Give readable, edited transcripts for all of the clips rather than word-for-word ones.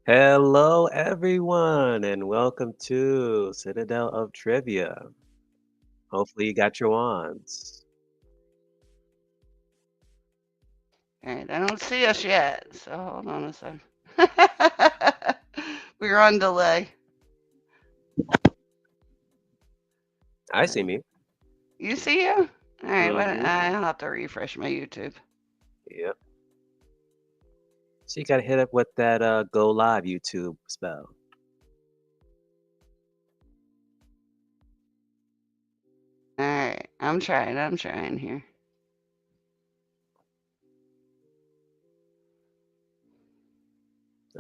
Hello, everyone, and welcome to Citadel of Trivia. Hopefully, you got your wands. All right, I don't see us yet, so hold on a second. We're on delay. I see me. You see you? All right, Mm-hmm. I'll have to refresh my YouTube. Yep. So you got to hit up with that go live YouTube spell. All right, I'm trying here.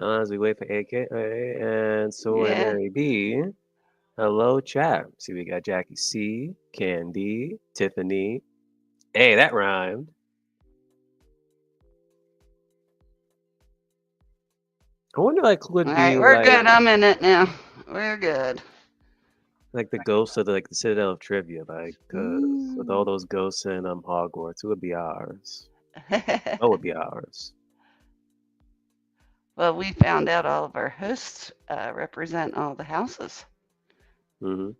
As we wait for AK and Soar Yeah. Mary B. Hello, chat. See, we got Jackie C, Candy, Tiffany. Hey, that rhymed. I wonder, like, who All would right, be we're like good. I'm in it now. We're good. the ghost of the Citadel of Trivia, like, because with all Mm. those ghosts in Hogwarts, who would be ours? What would be ours? Well, we found out all of our hosts represent all the houses. Hmm.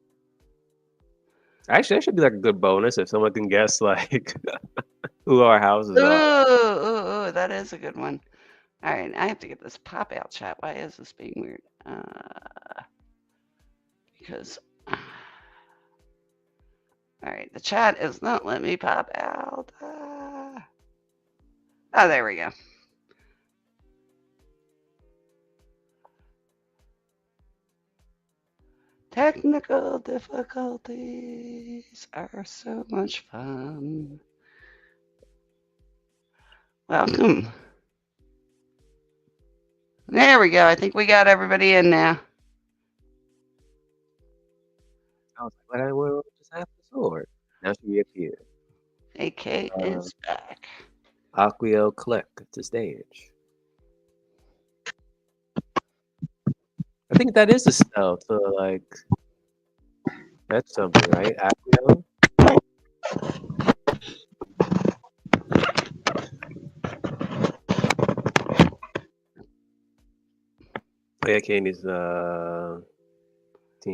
Actually, that should be like a good bonus if someone can guess like who our houses are. That is a good one. All right, I have to get this pop out chat. Why is this being weird? Because all right, the chat is not letting me pop out. Oh, there we go. Technical difficulties are so much fun. Welcome. There we go. I think we got everybody in now. I was like, what will just happen to Sword? Now she reappeared. AK Uh, is back. Aquio click to stage. I think that is the spell to like that's something, right? Aquio? Oh yeah, Candy's team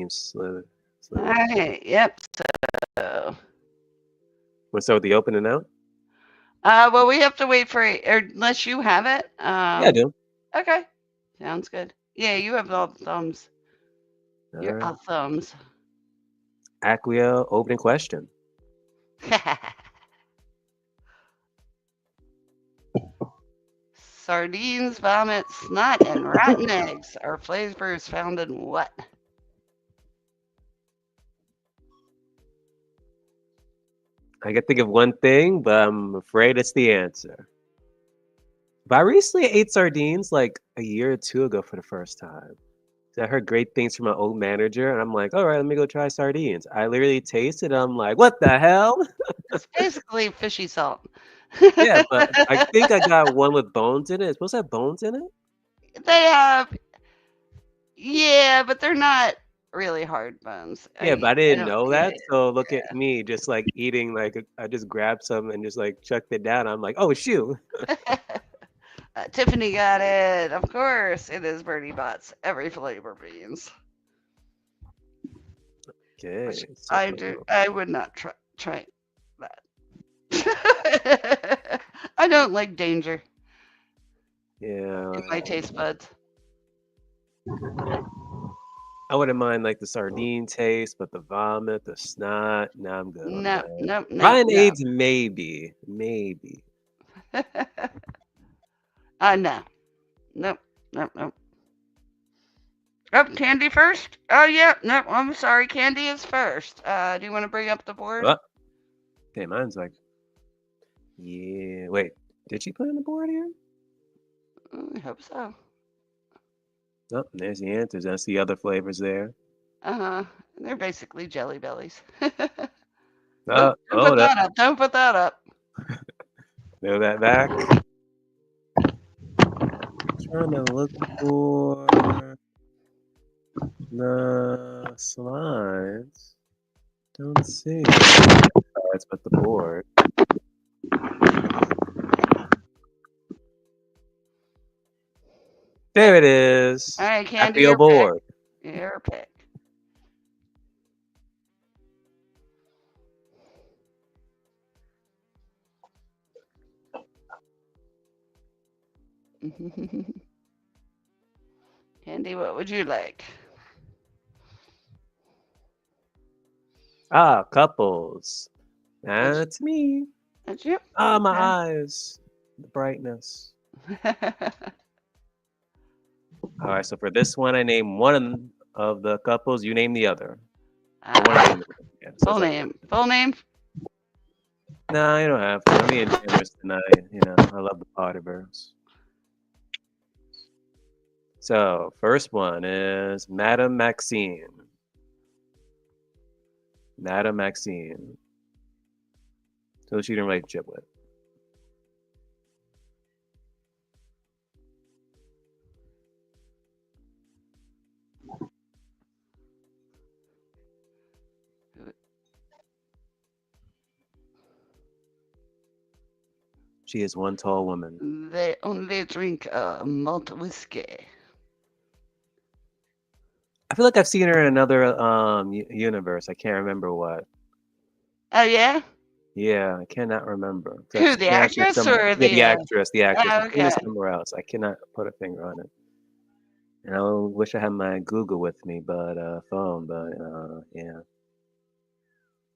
All slither. right. Yep. So, What's up with the opening out? well, we have to wait for it, or unless you have it. Yeah, I do. Okay. Sounds good. Yeah, you have all the thumbs. You're Alright. all thumbs. Aquio opening question. Sardines, vomit, snot, and rotten eggs are flavors found in what? I can think of one thing, but I'm afraid it's the answer. But I recently ate sardines like a year or two ago for the first time. So I heard great things from my old manager, and I'm like, all right, let me go try sardines. I literally tasted it. I'm like, what the hell? It's basically fishy salt. Yeah, but I think I got one with bones in it. It's supposed to have bones in it? They have, yeah, but they're not really hard bones. Yeah, but I I didn't don't, know yeah. that. So look at me just like eating, like, I just grabbed some and just like chucked it down. I'm like, oh, shoot. Tiffany got it. Of course, it is Bertie Bott's every flavor beans. Which Okay, so, I do. I would not try that. I don't like danger yeah. in my taste buds. I wouldn't mind like the sardine taste, but the vomit, the snot, nah, I'm good on No, that. no, no, Ryan no. AIDS, maybe, maybe. No, nope, nope, nope. Oh, Candy first? Oh, yeah, no, I'm sorry. Candy is first. Do you want to bring up the board? What? Okay, mine's like, yeah. Wait, did she put in the board here? I hope so. Oh, there's the answers. That's the other flavors there. Uh-huh. They're basically jelly bellies. Don't Oh, put that that up. Don't put that up. throw that back. Trying to look for the slides. Don't see slides, but the board. There it All is. right, I Candy, feel your pick. bored. Your pick. Candy, what would you like? Ah, couples. That's, That's me. that's you. Ah, my Okay. eyes. The brightness. All right, so for this one, I name one of the couples. You name the other. I want to uh, name it. Yeah, so full it's like, name. Full name. no, you don't have to. Me and Jammers tonight. I love the Potterverse. So, first one is Madame Maxine. Madame Maxine. Who she in a relationship with? She is one tall woman. They only drink malt whiskey. I feel like I've seen her in another universe. I can't remember what. Oh yeah. Yeah, I cannot remember. 'Cause I've Who, the seen her actress actress some. or Yeah, the? the actress. Oh, I've seen her okay. somewhere else. I cannot put a finger on it. And I wish I had my Google with me, but phone. But yeah,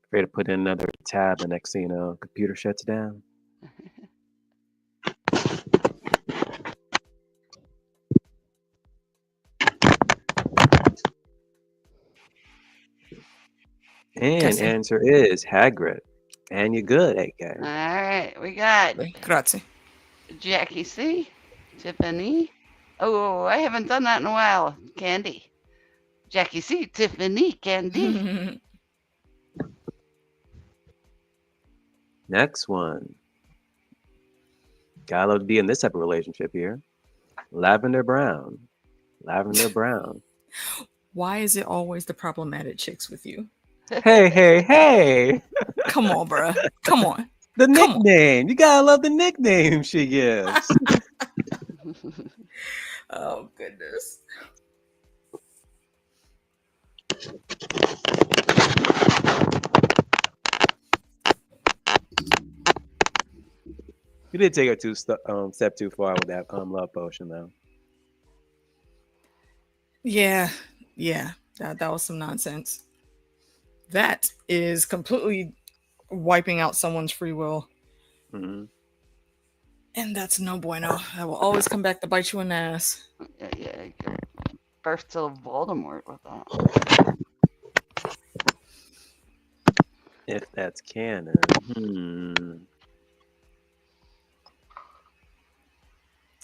afraid to put in another tab. The next thing you know, computer shuts down. And Guessing. answer is Hagrid. And you're good, AK. All right, we got Grazie. Jackie C, Tiffany. Oh, I haven't done that in a while. Candy. Jackie C, Tiffany, Candy. Next one. Gotta love to be in this type of relationship here. Lavender Brown. Lavender Brown. Why is it always the problematic chicks with you? Hey, hey, hey! Come on, bruh. Come on. The Come on. nickname. You gotta love the nickname she gives. Oh, goodness. You did take her step too far with that love potion though. Yeah. Yeah. That was some nonsense. That is completely wiping out someone's free will. Hmm. And that's no bueno. That will always come back to bite you in the ass. Yeah, you could birth to Voldemort with that. If that's canon.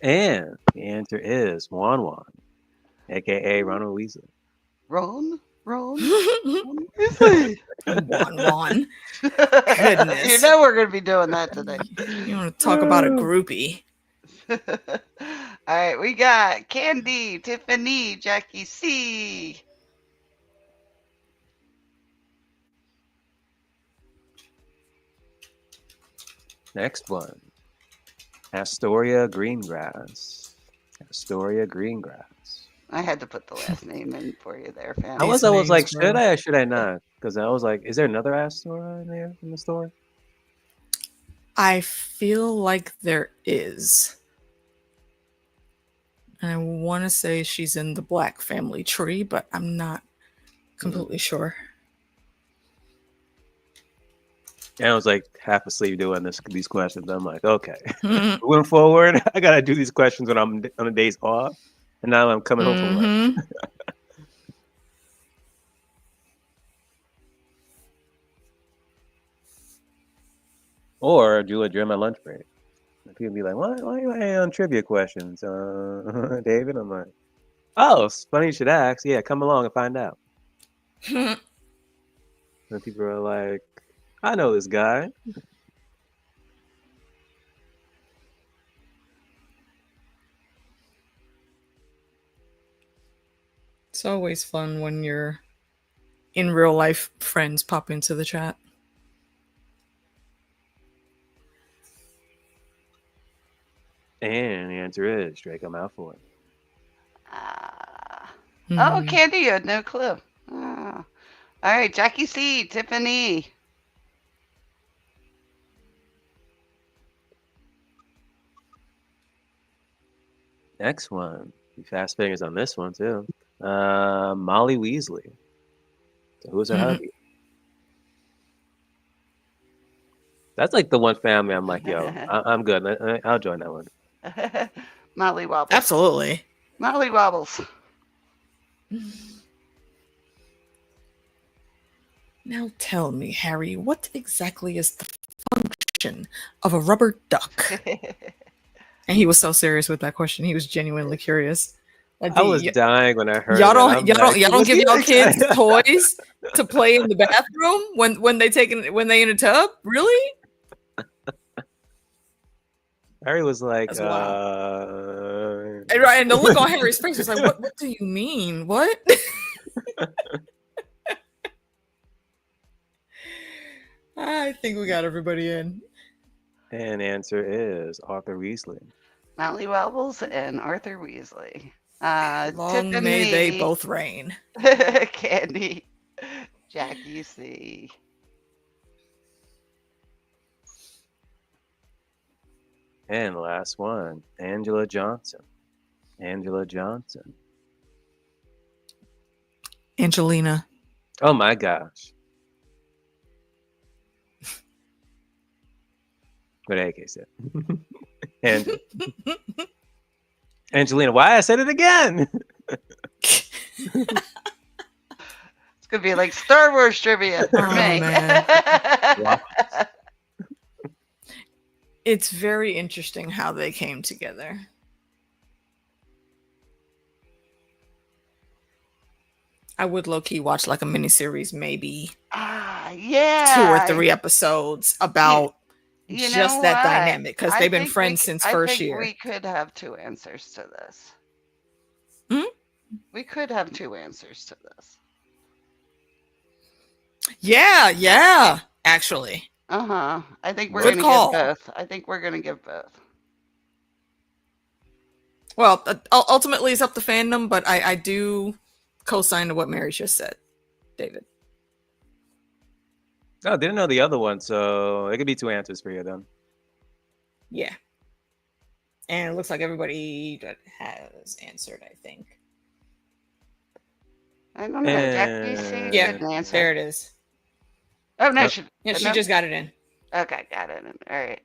And the answer is Wan Wan, aka Ronald Weasley. Ron? Ron? Juan Weasley. Juan. You Goodness. know we're going to be doing that today. You want to talk about a groupie? All right, we got Candy, Tiffany, Jackie C. Next one. Astoria Greengrass. Astoria Greengrass. I had to put the last name in for you there, fam. I was These like, names, should bro. I or should I not? Because I was like, is there another Astoria in there in the story? I feel like there is. And I want to say she's in the Black family tree, but I'm not completely sure. And I was like half asleep doing these questions. I'm like, okay, Mhm. moving forward, I gotta do these questions when I'm on the days off, and now I'm coming home from work. Mhm. Or do it during my lunch break. And people be like, why are you hanging on trivia questions, David? I'm like, oh, it's funny you should ask. Yeah, come along and find out. And people are like, I know this guy. It's always fun when your in real life friends pop into the chat. And the answer is Draco Malfoy. Oh, Candy, you had no clue. Oh. All right, Jackie C, Tiffany. Next one. Be fast fingers on this one too. Molly Weasley. So who's her hubby? That's like the one family I'm like, yo, I'm good. I'll join that one. Molly Wobbles. Absolutely. Molly Wobbles. Now tell me, Harry, what exactly is the function of a rubber duck? And he was so serious with that question. He was genuinely curious. Like, I was dying when I heard y'all it. don't give y'all kids toys to play in the bathroom when they in a tub? Really? Harry was like, and the look on Harry's face was like, what do you mean? What? I think we got everybody in. And answer is Arthur Weasley. Molly Wobbles and Arthur Weasley. Long Tiffany, may they both reign. Candy, Jackie C. And last one, Angela Johnson. Angela Johnson. Angelina. Oh my gosh. What AK said. Angelina, why I said it again? It's gonna be like Star Wars trivia for me. Man. It's very interesting how they came together. I would low-key watch like a miniseries, maybe yeah, 2 or 3 episodes about just that dynamic, because they've been friends since first year. We could have 2 answers to this. We could have 2 answers to this. Yeah, actually. I think we're Good gonna call. give both. I think we're gonna give both. Well, ultimately it's up to fandom, but I do co-sign to what Mary just said, David. Oh, didn't know the other one, so it could be 2 answers for you then. Yeah. And it looks like everybody that has answered, I think. I don't know. Jackie C didn't answer. There it is. Oh no, she just got it in. Okay, got it in. All right.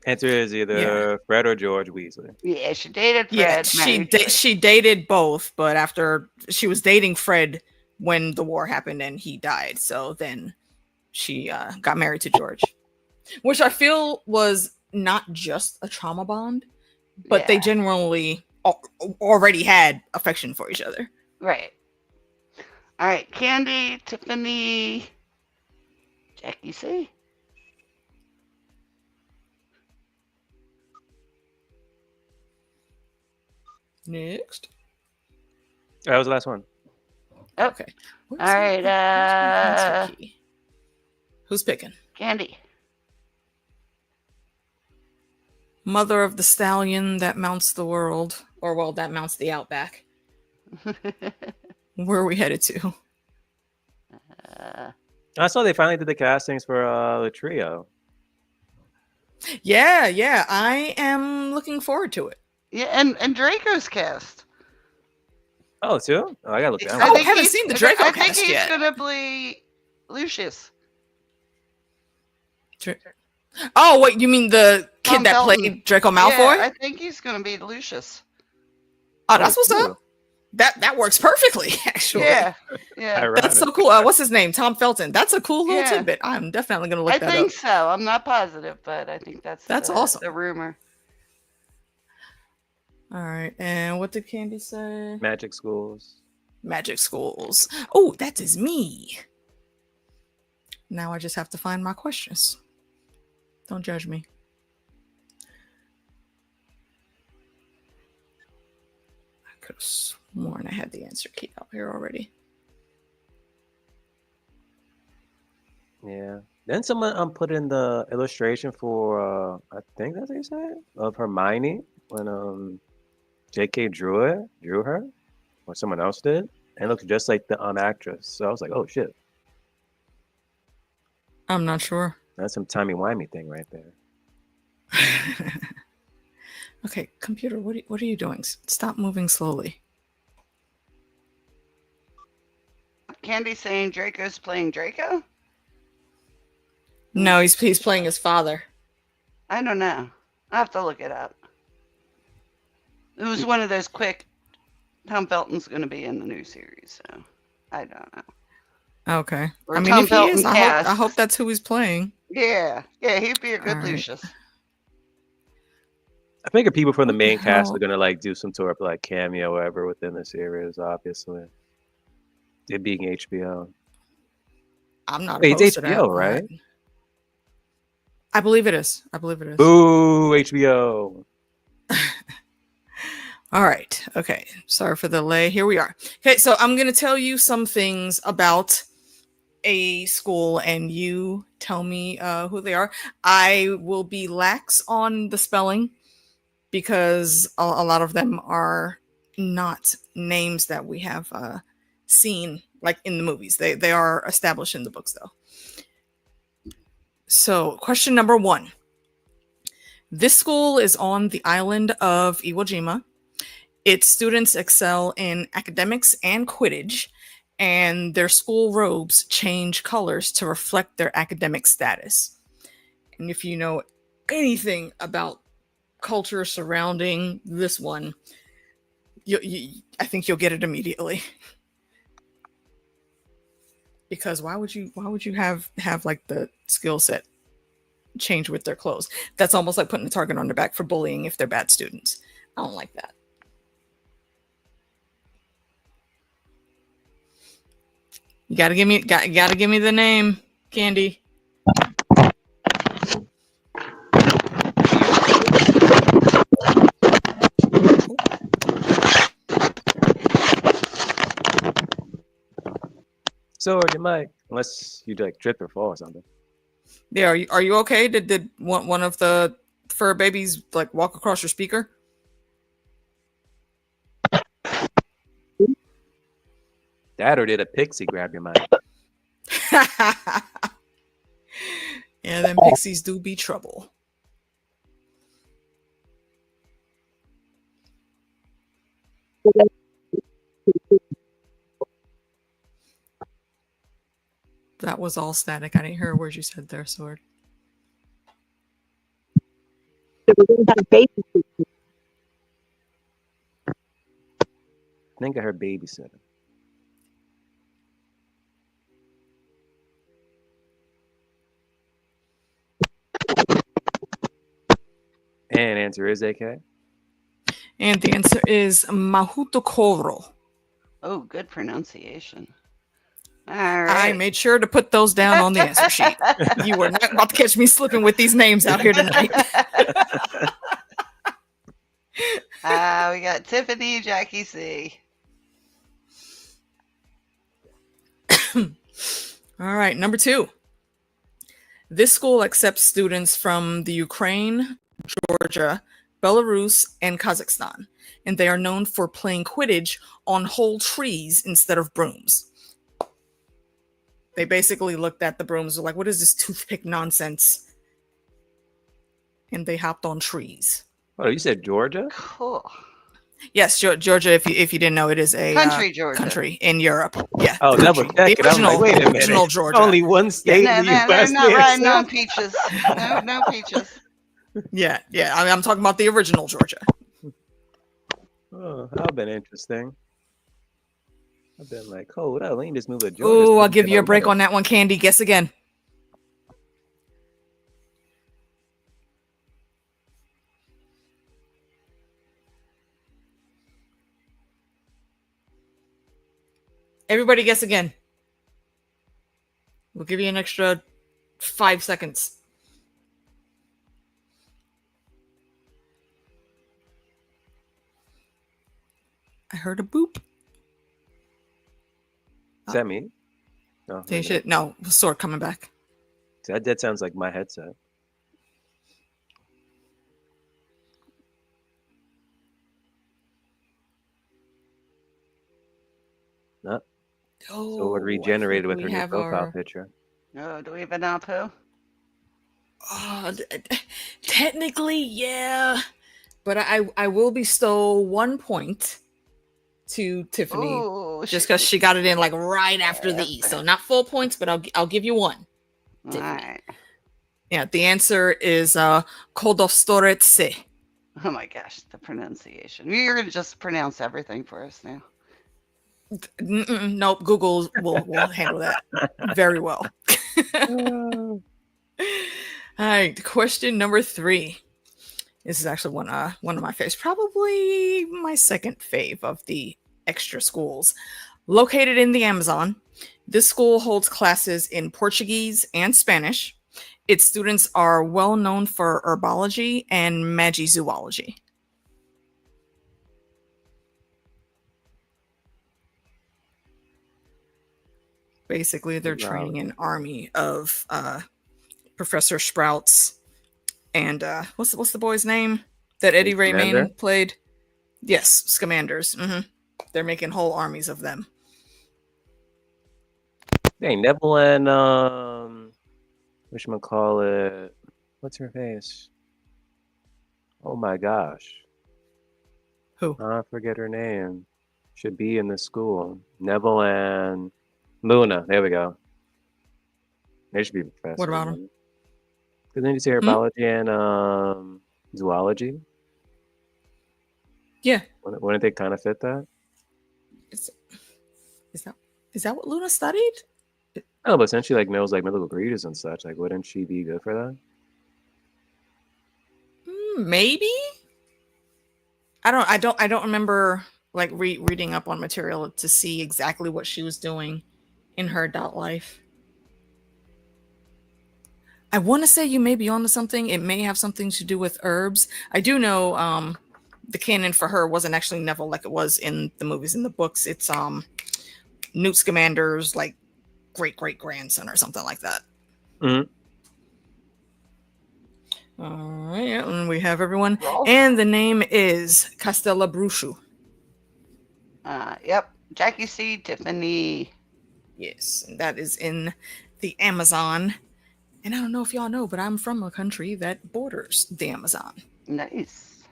Answer is either Fred or George Weasley. Yeah, she dated Fred. Yeah, she dated both, but after she was dating Fred when the war happened and he died, so then she got married to George, which I feel was not just a trauma bond, but they genuinely already had affection for each other. Right. All right, Candy, Tiffany, Jackie C. Next. That was the last one. Oh, okay. All right. Who's picking? Candy. Mother of the stallion that mounts the world, or well, that mounts the outback. Where are we headed to? I saw they finally did the castings for the trio. Yeah, I am looking forward to it. Yeah, and Draco's cast. Oh, too? Oh, I gotta look down. I haven't seen the Draco cast yet. I think he's gonna play Lucius. Oh, wait, you mean the kid that played Draco Malfoy? Yeah, I think he's gonna be Lucius. Oh, that's what's up. That works perfectly, actually. Yeah. That's so cool. What's his name? Tom Felton. That's a cool little tidbit. I'm definitely gonna look that up. I think so. I'm not positive, but I think that's awesome. The rumor. All right, and what did Candy say? Magic schools. Magic schools. Oh, that is me. Now I just have to find my questions. Don't judge me. I could have sworn I had the answer key out here already. Yeah. Then someone put in the illustration for I think that's what you said, of Hermione when JK drew her, or someone else did. and looks just like the actress. So I was like, oh shit, I'm not sure. that's some timey-wimey thing right there. Okay, computer, what are you doing? Stop moving slowly. Candy saying Draco's playing Draco? No, he's playing his father. I don't know. I have to look it up. It was one of those quick. Tom Felton's going to be in the new series, so I don't know. Okay. Or I mean, Tom if he is, Felton I hope cast. that's who he's playing. Yeah, he'd be a good All right. Lucius. I figure people from the What the main cast hell? are gonna like do some sort of like cameo or whatever within the series. Obviously, it being HBO. I'm not Wait, it's opposed to HBO, that. right? I believe it is. I believe it is. Boo, HBO. All right. Okay. Sorry for the delay. Here we are. Okay, so I'm going to tell you some things about a school and you tell me who they are. I will be lax on the spelling because a lot of them are not names that we have seen like in the movies. They are established in the books though. So, question number 1. This school is on the island of Iwo Jima. Its students excel in academics and Quidditch, and their school robes change colors to reflect their academic status. And if you know anything about culture surrounding this one, I think you'll get it immediately. Because why would you have like the skill set change with their clothes? That's almost like putting a target on their back for bullying if they're bad students. I don't like that. You gotta give me the name, Candy. So you might, unless you like trip or fall or something. Yeah, are you okay? Did one of the fur babies like walk across your speaker? That or did a pixie grab your mic? Yeah, them pixies do be trouble. That was all static. I didn't hear a word you said there, Sword. I think I heard babysitter. And answer is AK. And the answer is Mahutokoro. Oh, good pronunciation. All I right. made sure to put those down on the answer sheet. You were not about to catch me slipping with these names out here tonight. We got Tiffany, Jackie C. All right, number 2. This school accepts students from the Ukraine, Georgia, Belarus, and Kazakhstan, and they are known for playing Quidditch on whole trees instead of brooms. They basically looked at the brooms and were like, what is this toothpick nonsense? And they hopped on trees. Oh, you said Georgia? Cool. Yes, Georgia, if you didn't know, it is a Georgia. country in Europe. Yeah. Oh, double check it. I'm like, wait a minute. Original Georgia. Only one state No, in the they're U.S. not riding there, on peaches. No peaches. Yeah. I mean, I'm talking about the original Georgia. Oh, that would have been interesting. I've been like, hold up, let me just move to Georgia. Oh, I'll give you a break on that one, Candy. Guess again. Everybody guess again. We'll give you an extra 5 seconds. I heard a boop. Is that me? No, No, sword coming back. that sounds like my headset. No, sword Oh, I regenerated think with we her new have profile our. picture. Oh, do we have an Apu? Oh, technically, yeah, but I will bestow 1 point to Tiffany Ooh, just because she got it in like right after the Yep. E. So not full points, but I'll give you one, All Tiffany. right. Yeah, the answer is Kodostoretse. Oh my gosh, the pronunciation. You're gonna just pronounce everything for us now. Nope, Google will handle that very well. Oh, All right, question number 3. This is actually one of my faves, probably my second fave of the extra schools. Located in the Amazon, this school holds classes in Portuguese and Spanish. Its students are well known for herbology and magizoology. Basically, they're training an army of Professor Sprouts and what's the boy's name that Eddie Scamander? Redmayne played? Yes, Scamanders. They're making whole armies of them. Dang, Neville and whatchamacallit? What's her face? Oh my gosh. Who? I forget her name. Should be in the school. Neville and Luna. There we go. They should be professors. What about them? Because then you say herbology and zoology. Yeah. Wouldn't they kind of fit that? Is that what Luna studied? Oh, but since she like knows like mythical creatures and such, like wouldn't she be good for that? Maybe. I don't remember like reading up on material to see exactly what she was doing in her adult life. I want to say you may be onto something. It may have something to do with herbs. I do know the canon for her wasn't actually Neville like it was in the movies and the books. It's Newt Scamander's like great grandson or something like that. Mm-hmm. All right, and we have everyone, and the name is Castella Brushu. Yep, Jackie C, Tiffany. Yes, and that is in the Amazon. And I don't know if y'all know, but I'm from a country that borders the Amazon. Nice.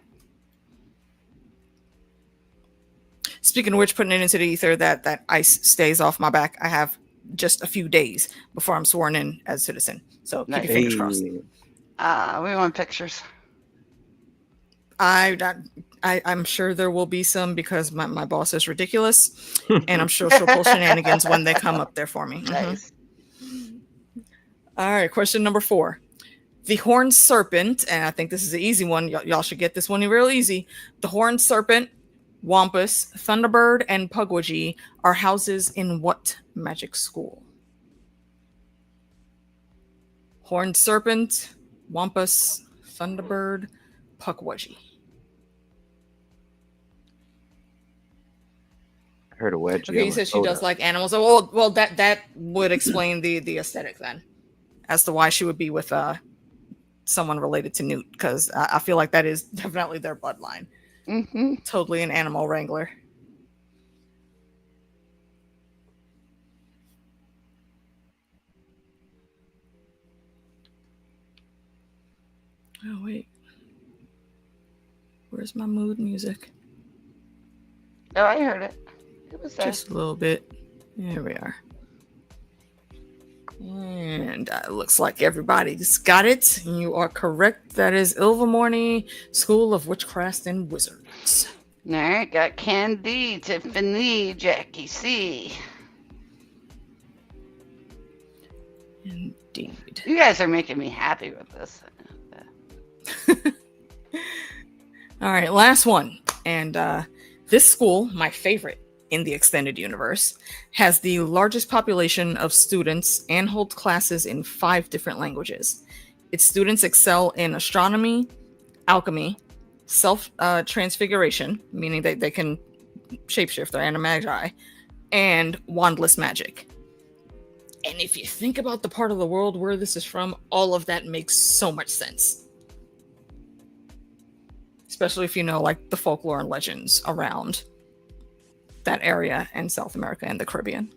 Speaking of which, putting it into the ether that ice stays off my back. I have just a few days before I'm sworn in as a citizen. So keep your fingers crossed. We want pictures. I'm sure there will be some because my boss is ridiculous, and I'm sure she'll pull shenanigans when they come up there for me. Nice. All right, question number 4. The horned serpent, and I think this is an easy one. Y'all should get this one real easy. The horned serpent, Wampus, Thunderbird, and Pugwaji are houses in what magic school? Horned serpent, Wampus, Thunderbird, Pugwaji. I heard a wedge. Okay, you said she does like animals. Well, that would explain the aesthetic then, as to why she would be with someone related to Newt, because I feel like that is definitely their bloodline. Mm-hmm. Totally an animal wrangler. Oh wait, where's my mood music? Oh, I heard it. It was there. Just a little bit. There we are. And it looks like everybody's got it. You are correct. That is Ilvermorny School of Witchcraft and Wizards. All right, got Candy, Tiffany, Jackie C. Indeed. You guys are making me happy with this. All right, last one. And this school, my favorite in the extended universe, has the largest population of students and holds classes in 5 different languages. Its students excel in astronomy, alchemy, self-transfiguration, meaning that they can shapeshift, they're animagi, and wandless magic. And if you think about the part of the world where this is from, all of that makes so much sense. Especially if you know, like, the folklore and legends around that area in South America and the Caribbean.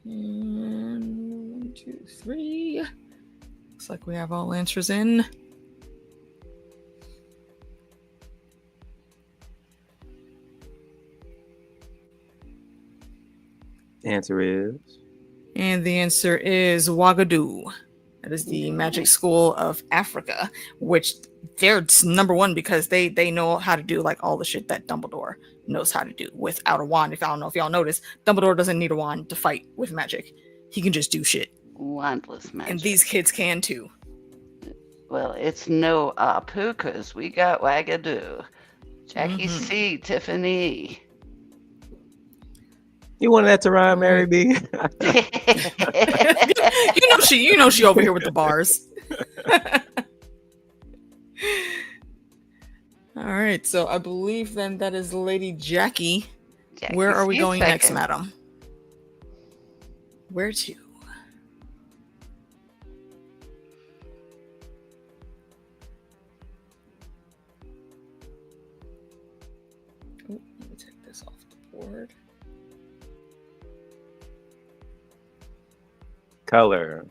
And 1, 2, 3. Looks like we have all answers in. Answer is. And the answer is Ouagadougou. That is the magic school of Africa, which they're number one because they know how to do like all the shit that Dumbledore knows how to do without a wand. If I don't know if y'all notice, Dumbledore doesn't need a wand to fight with magic. He can just do shit. Wandless magic. And these kids can too. Well, it's no Apu because we got Ouagadougou. Jackie C, Tiffany. You wanted that to rhyme, Mary B? you know she over here with the bars. All right, so I believe then that is Lady Jackie. Where are we going next, madam? Where to? Oh, let me take this off the board. Color.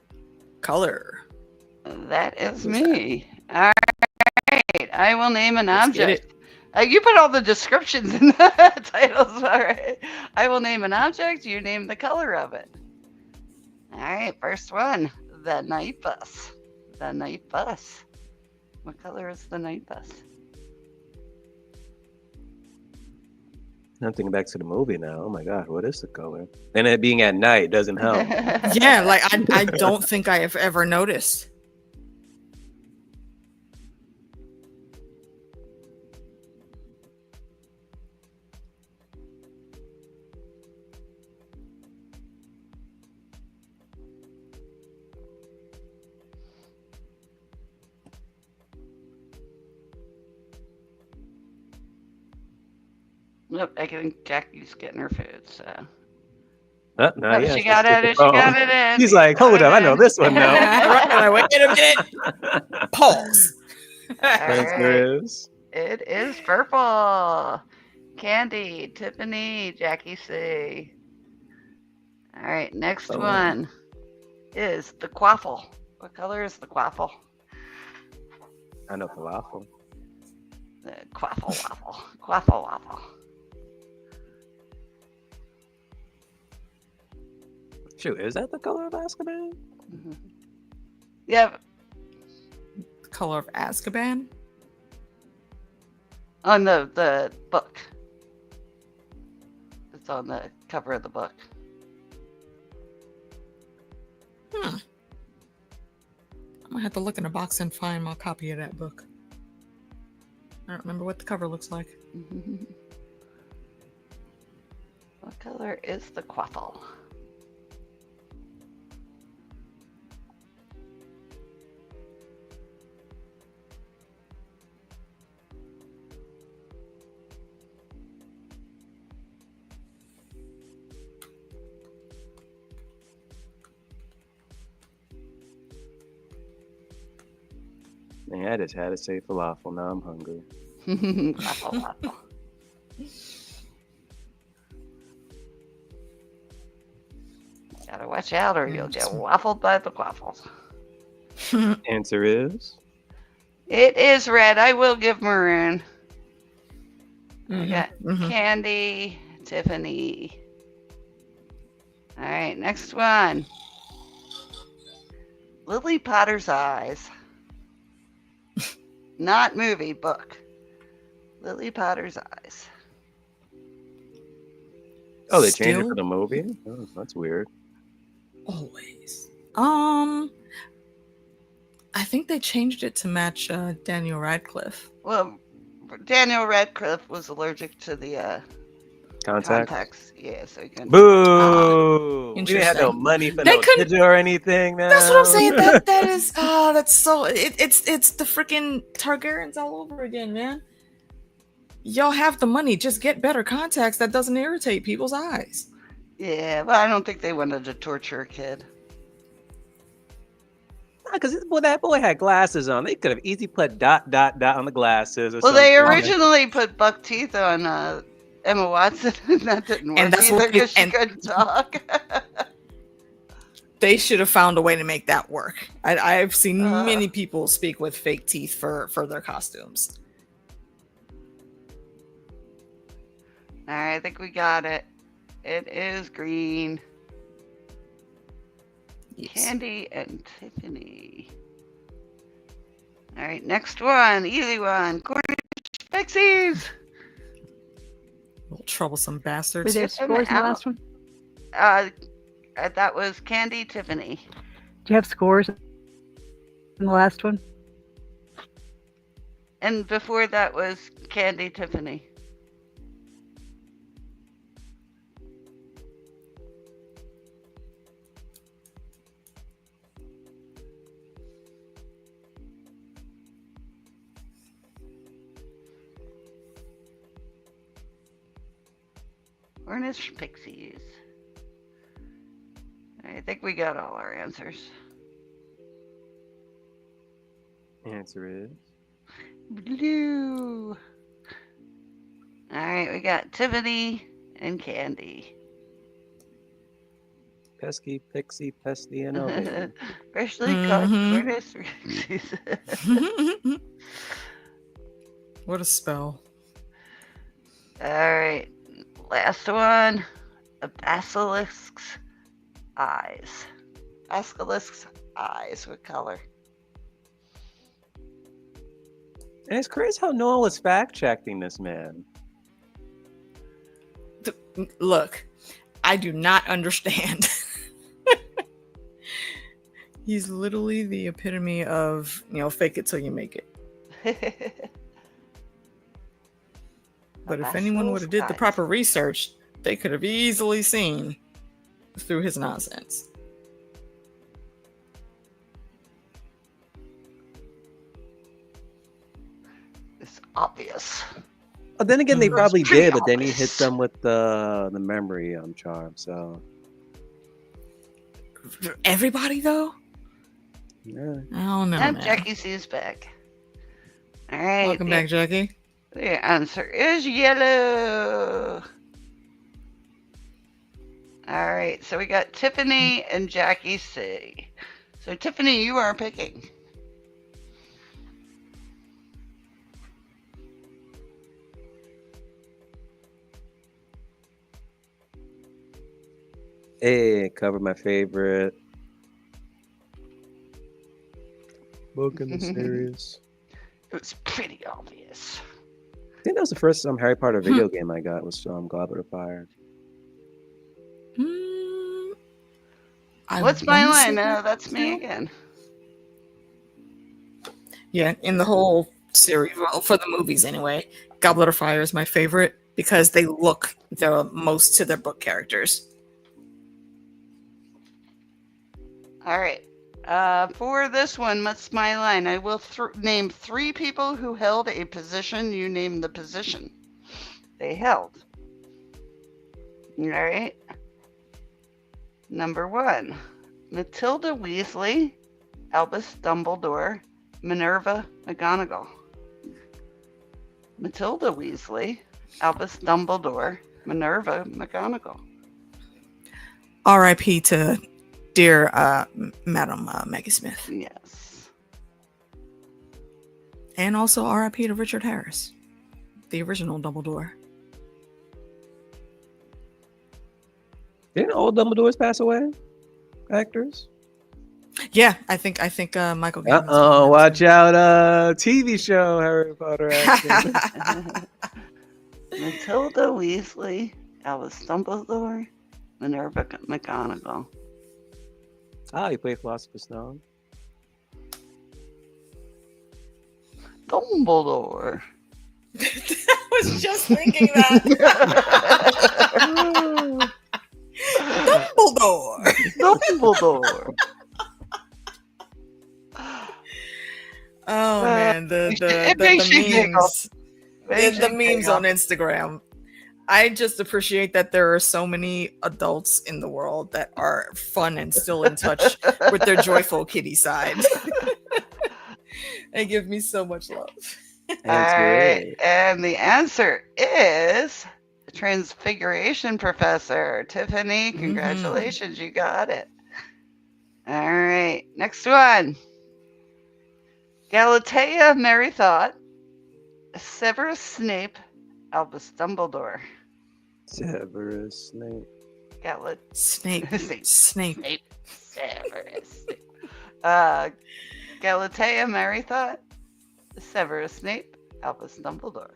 That is me. All right. I will name an Let's object. You put all the descriptions in the titles. All right. I will name an object. You name the color of it. All right. First one. The night bus. The night bus. What color is the night bus? I'm thinking back to the movie now. Oh my God, what is the color? And it being at night doesn't help. Yeah, like I don't think I have ever noticed. Nope, I think Jackie's getting her food, so. No, Oh, she got it. She got it in. He's like, hold up, I know this one now. Wait a minute. Pause. Answer is. It is purple. Candy, Tiffany, Jackie C. All right, next one is the quaffle. What color is the quaffle? I know falafel. The quaffle waffle. Quaffle waffle. Shoot, is that the color of Azkaban? Mm-hmm. Yeah. The color of Azkaban? On the book. It's on the cover of the book. I might have to look in a box and find my copy of that book. I don't remember what the cover looks like. What color is the quaffle? Man, I just had to say falafel. Now I'm hungry. Waffle, waffle. Gotta watch out or you'll get waffled by the quaffles. Answer is. It is red. I will give maroon. Candy, Tiffany. All right, next one. Lily Potter's eyes. Not movie, book. Lily Potter's eyes. Oh, they changed it for the movie? Oh, that's weird. Always. I think they changed it to match Daniel Radcliffe. Well, Daniel Radcliffe was allergic to the contacts. Yeah, so he couldn't. Boo! We didn't have no Interesting. money for They no couldn't- ninja or anything now. That's what I'm saying. That is that's so it's the freaking Targaryens all over again, man. y'all have the money. Just get better contacts that doesn't irritate people's eyes. Yeah, but I don't think they wanted to torture a kid. Because that boy had glasses on. They could have easily put ... on the glasses or Well, something. they originally put buck teeth on Emma Watson, and that didn't work either because she couldn't talk. They should have found a way to make that work. I've seen many people speak with fake teeth for their costumes. All right, I think we got it. It is green. Yes. Candy and Tiffany. All right, next one. Easy one. Cornish Pixies. Little troublesome bastards. Were there scores in the last one? That was Candy, Tiffany. Do you have scores in the last one? And before that was Candy, Tiffany. Cornish Pixies. I think we got all our answers. Answer is blue. All right, we got Tiffany and Candy. Pesky, Pixie, Pesty, and Elvin. Freshly caught Cornish Pixies. What a spell. All right. Last one, a basilisk's eyes. Basilisk's eyes, what color? And it's crazy how no one was fact-checking this man. Look, I do not understand. He's literally the epitome of, fake it till you make it. But if anyone would have did the proper research, they could have easily seen through his nonsense. It's obvious. But then again, they probably did, but then he hit them with the memory charm. So everybody though, yeah, I don't know. And Jackie C's back. All right, welcome back, Jackie. The answer is yellow. All right, so we got Tiffany and Jackie C. So Tiffany, you are picking. Hey, cover my favorite book in the series. It was pretty obvious. I think that was the first Harry Potter video game I got was Goblet of Fire. What's my line? No, that's me again. Yeah, in the whole series, well, for the movies anyway, Goblet of Fire is my favorite because they look the most to their book characters. All right. For this one, what's my line? I will name 3 people who held a position. You name the position they held. All right. Number 1, Matilda Weasley, Albus Dumbledore, Minerva McGonagall. Matilda Weasley, Albus Dumbledore, Minerva McGonagall. R.I.P. to dear Madam Maggie Smith. Yes. And also R.I.P. to Richard Harris, the original Dumbledore. Didn't all Dumbledores pass away? Actors? Yeah, I think Michael. Watch out! TV show Harry Potter. Matilda Weasley, Albus Dumbledore, Minerva McGonagall. You play Philosopher's Stone. Dumbledore. I was just thinking that. Dumbledore. Dumbledore. Oh man, the It makes you memes. the memes on Instagram. I just appreciate that there are so many adults in the world that are fun and still in touch with their joyful kitty side. They give me so much love. All right, and the answer is Transfiguration Professor. Tiffany, congratulations, you got it. All right, next one. Galatea Merrythought, Severus Snape, Albus Dumbledore. Severus Snape. Snape. Severus Snape. Galatea Merrythought, Severus Snape, Albus Dumbledore.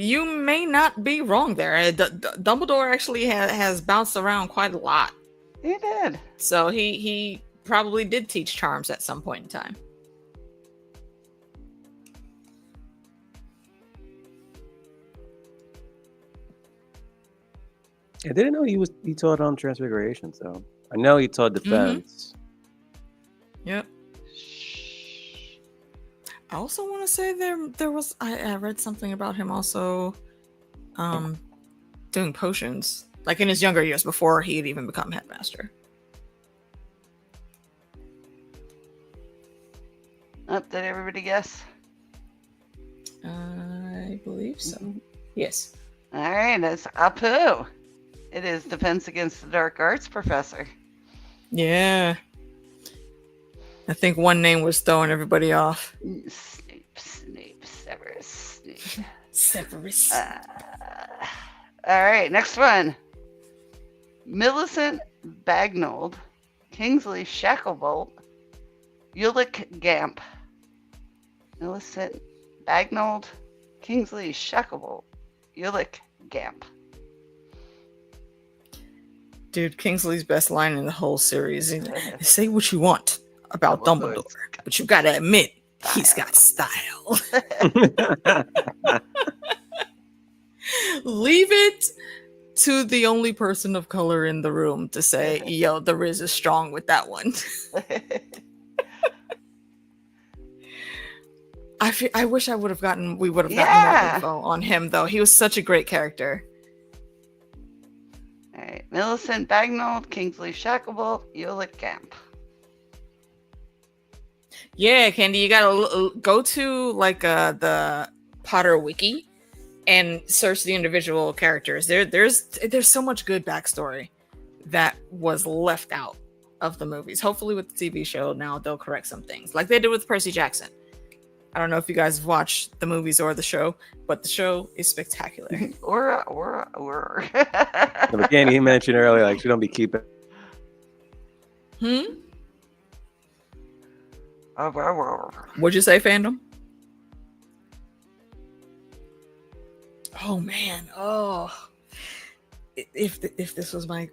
You may not be wrong there. Dumbledore actually has bounced around quite a lot. He did. So he probably did teach charms at some point in time. I didn't know he taught on Transfiguration, so I know he taught defense. Yep. I also want to say there was I read something about him also doing potions, like in his younger years before he had even become headmaster. Did everybody guess? I believe so. Yes. All right, it's Apu. It is Defense Against the Dark Arts Professor. Yeah. I think one name was throwing everybody off. Snape, Severus Snape. Severus. All right, next one. Millicent Bagnold, Kingsley Shacklebolt, Ulick Gamp. Millicent Bagnold, Kingsley Shacklebolt, Ulick Gamp. Dude, Kingsley's best line in the whole series is, say what you want about Dumbledore, but you gotta admit, he's got style. Leave it to the only person of color in the room to say, yo, the Riz is strong with that one. I wish we would have gotten more info on him, though. He was such a great character. All right, Millicent Bagnold, Kingsley Shacklebolt, Ulick Gamp. Yeah, Candy, you gotta go to like the Potter wiki and search the individual characters. There's so much good backstory that was left out of the movies. Hopefully, with the TV show now they'll correct some things, like they did with Percy Jackson. I don't know if you guys have watched the movies or the show, but the show is spectacular. Or. But Candy, he mentioned earlier, like she don't be keeping. What'd you say, Fandom? Oh man, if this was my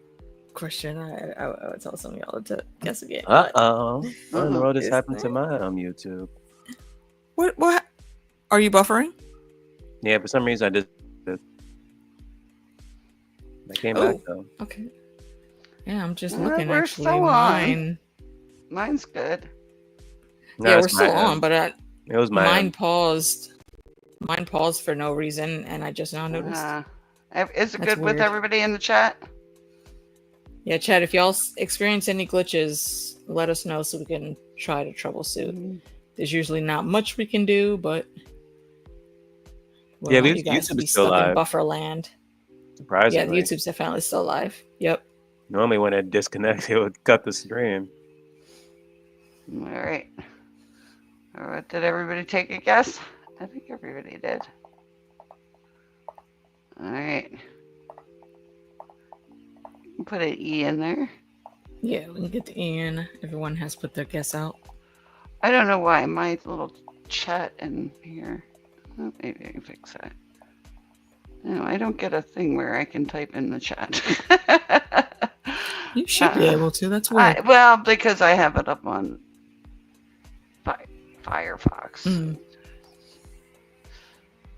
question, I would tell some of y'all to guess again. What in the world just happened to my YouTube? What? Are you buffering? Yeah, for some reason I came back though. Okay. Yeah, I'm just looking. We're Actually, still mine. Mine's good. No, Yeah, it's we're still mine. on, but It was mine paused. Mine paused for no reason, and I just now noticed. Is it That's good with weird. everybody in the chat? Yeah, Chad, if y'all experience any glitches, let us know so we can try to troubleshoot. There's usually not much we can do, but Yeah, you guys YouTube be is still stuck in live. buffer land. Surprisingly. Yeah, the YouTube's definitely still live. Yep. Normally when it disconnects, it would cut the stream. All right. Did everybody take a guess? I think everybody did. All right. Put an E in there. Yeah, we can get the E in. Everyone has put their guess out. I don't know why my little chat in here. Oh, maybe I can fix that. No, I don't get a thing where I can type in the chat. You should be able to. That's weird. Well, because I have it up on Firefox.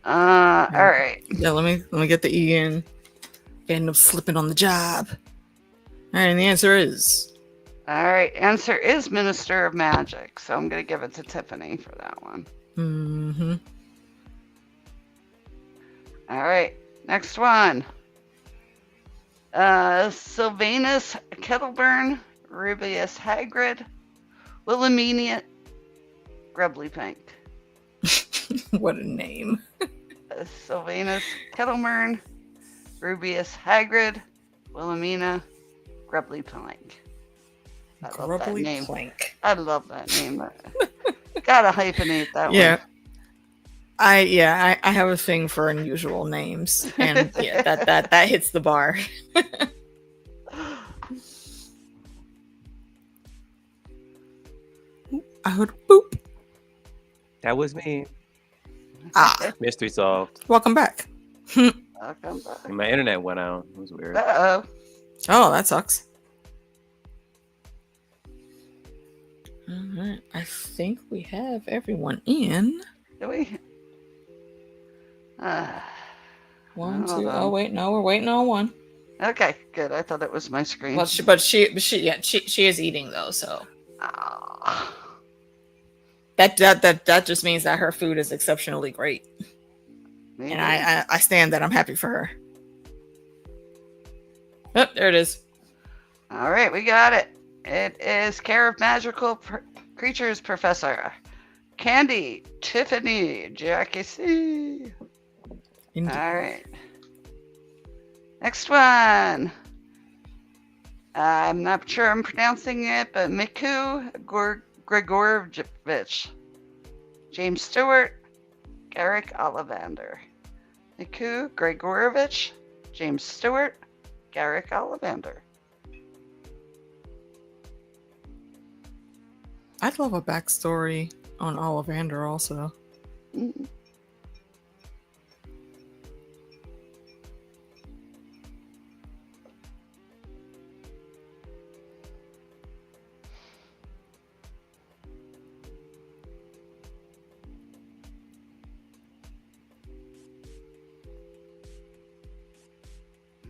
All right. Yeah, let me get the E in. End up slipping on the job. All right, and the answer is. All right. Answer is Minister of Magic. So I'm going to give it to Tiffany for that one. Mm-hmm. All right, next one. Sylvanus Kettleburn, Rubius Hagrid, Wilhelmina Grubblypink. What a name. Sylvanus Kettleburn, Rubius Hagrid, Wilhelmina Grubblypink. I love that Grubbly name. Plank. I love that name. Gotta hyphenate that Yeah. one. I have a thing for unusual names, and yeah, that hits the bar. I heard boop. That was me. Ah, Mystery solved. welcome back. Welcome back. My internet went out. It was weird. Uh-oh. Oh, that sucks. Alright, I think we have everyone in. Do we? One, Hold two. on. Oh wait, no, we're waiting on one. Okay, good. I thought it was my screen. Well, she is eating though, so Oh. that just means that her food is exceptionally great, Maybe. and I stand that I'm happy for her. Oh, there it is. All right, we got it. It is Care of Magical Creatures Professor Candy Tiffany Jackie C. Indeed. All right. Next one. I'm not sure I'm pronouncing it, but Miku Gregorovich. James Stewart, Garrick Ollivander. Miku Gregorovich, James Stewart, Garrick Ollivander. I'd love a backstory on Ollivander also. Mm.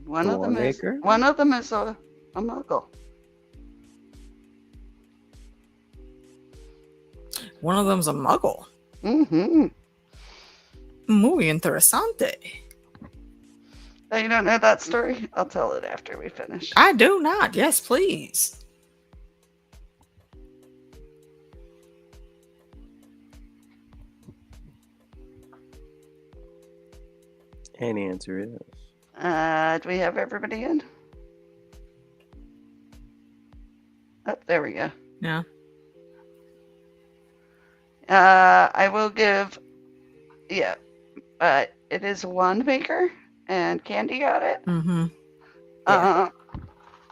One The of them is lawmaker? a muggle. One of them's a muggle. Mm-hmm. Muy interesante. Oh, you don't know that story? I'll tell it after we finish. I do not. Yes, please. And the answer is Do we have everybody in? Oh, there we go. Yeah. I will give, yeah, it is Wand Maker, and Candy got it. Mm-hmm.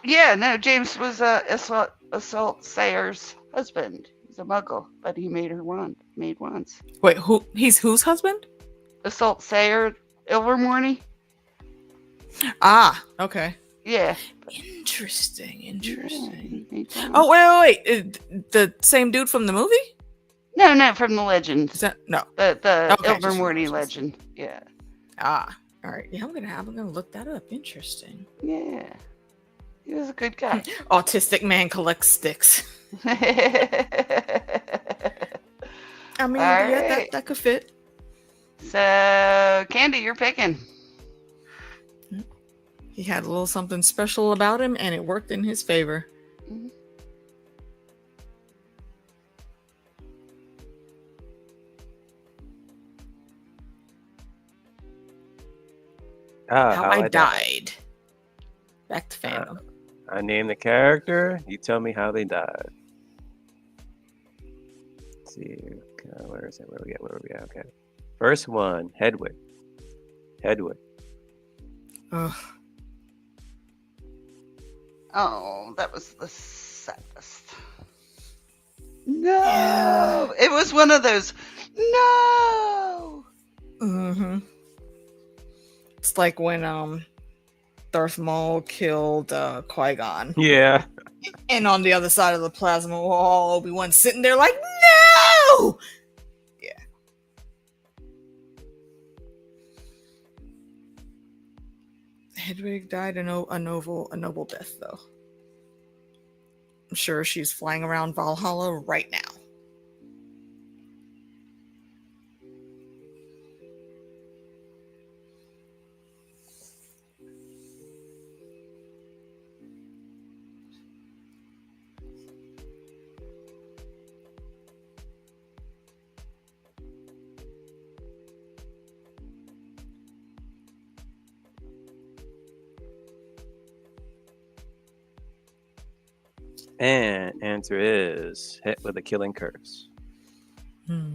Yeah, no, James was Assault Sayer's husband. He's a muggle, but he made wands. Wait, he's whose husband? Assault Sayer, Ilvermorny. Ah, okay. Yeah. Interesting. Yeah, he made wands. Oh, wait. The same dude from the movie? No, from the legend. Is that no? The Okay, just Ilvermorny from- legend. Yeah. Ah, all right. Yeah, I'm gonna look that up. Interesting. Yeah. He was a good guy. Autistic man collects sticks. I mean, All yeah, right. that could fit. So, Candy, you're picking. He had a little something special about him, and it worked in his favor. How I died. Back to fandom. I name the character. You tell me how they died. Let's see. Where is it? Where are we at? Okay. First one, Hedwig. Ugh. Oh, that was the saddest. No! Yeah. It was one of those, no! Mm-hmm. It's like when Darth Maul killed Qui-Gon. Yeah. And on the other side of the plasma wall, Obi-Wan's sitting there like, no! Yeah. Hedwig died a noble death, though. I'm sure she's flying around Valhalla right now. And answer is hit with a killing curse. Hmm.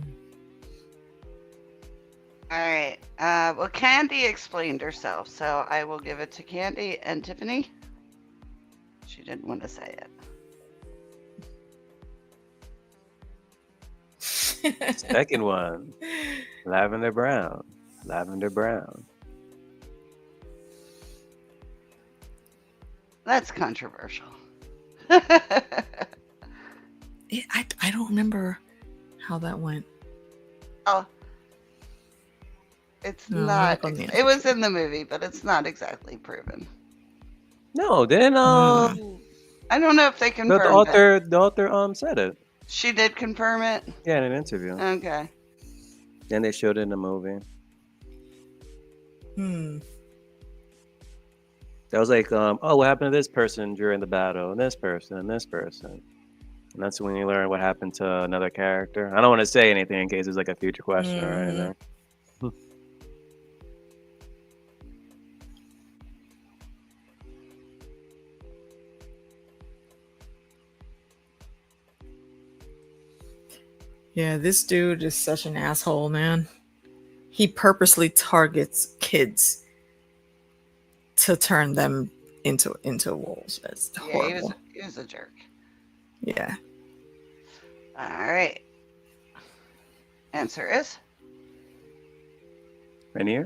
All right. Well, Candy explained herself, so I will give it to Candy and Tiffany. She didn't want to say it. Second one, lavender brown. Lavender brown. That's controversial. I don't remember how that went. Oh, it's No, not. look on the It was in the movie, but it's not exactly proven. No, then I don't know if they the confirmed it. author said it. She did confirm it. Yeah, in an interview. Okay. Then they showed it in the movie. That was like, oh, what happened to this person during the battle, and this person, and this person. And that's when you learn what happened to another character. I don't want to say anything in case there's like a future question or anything. Yeah, this dude is such an asshole, man. He purposely targets kids to turn them into wolves. That's horrible. He was a jerk. Yeah. All right. Answer is Rainier?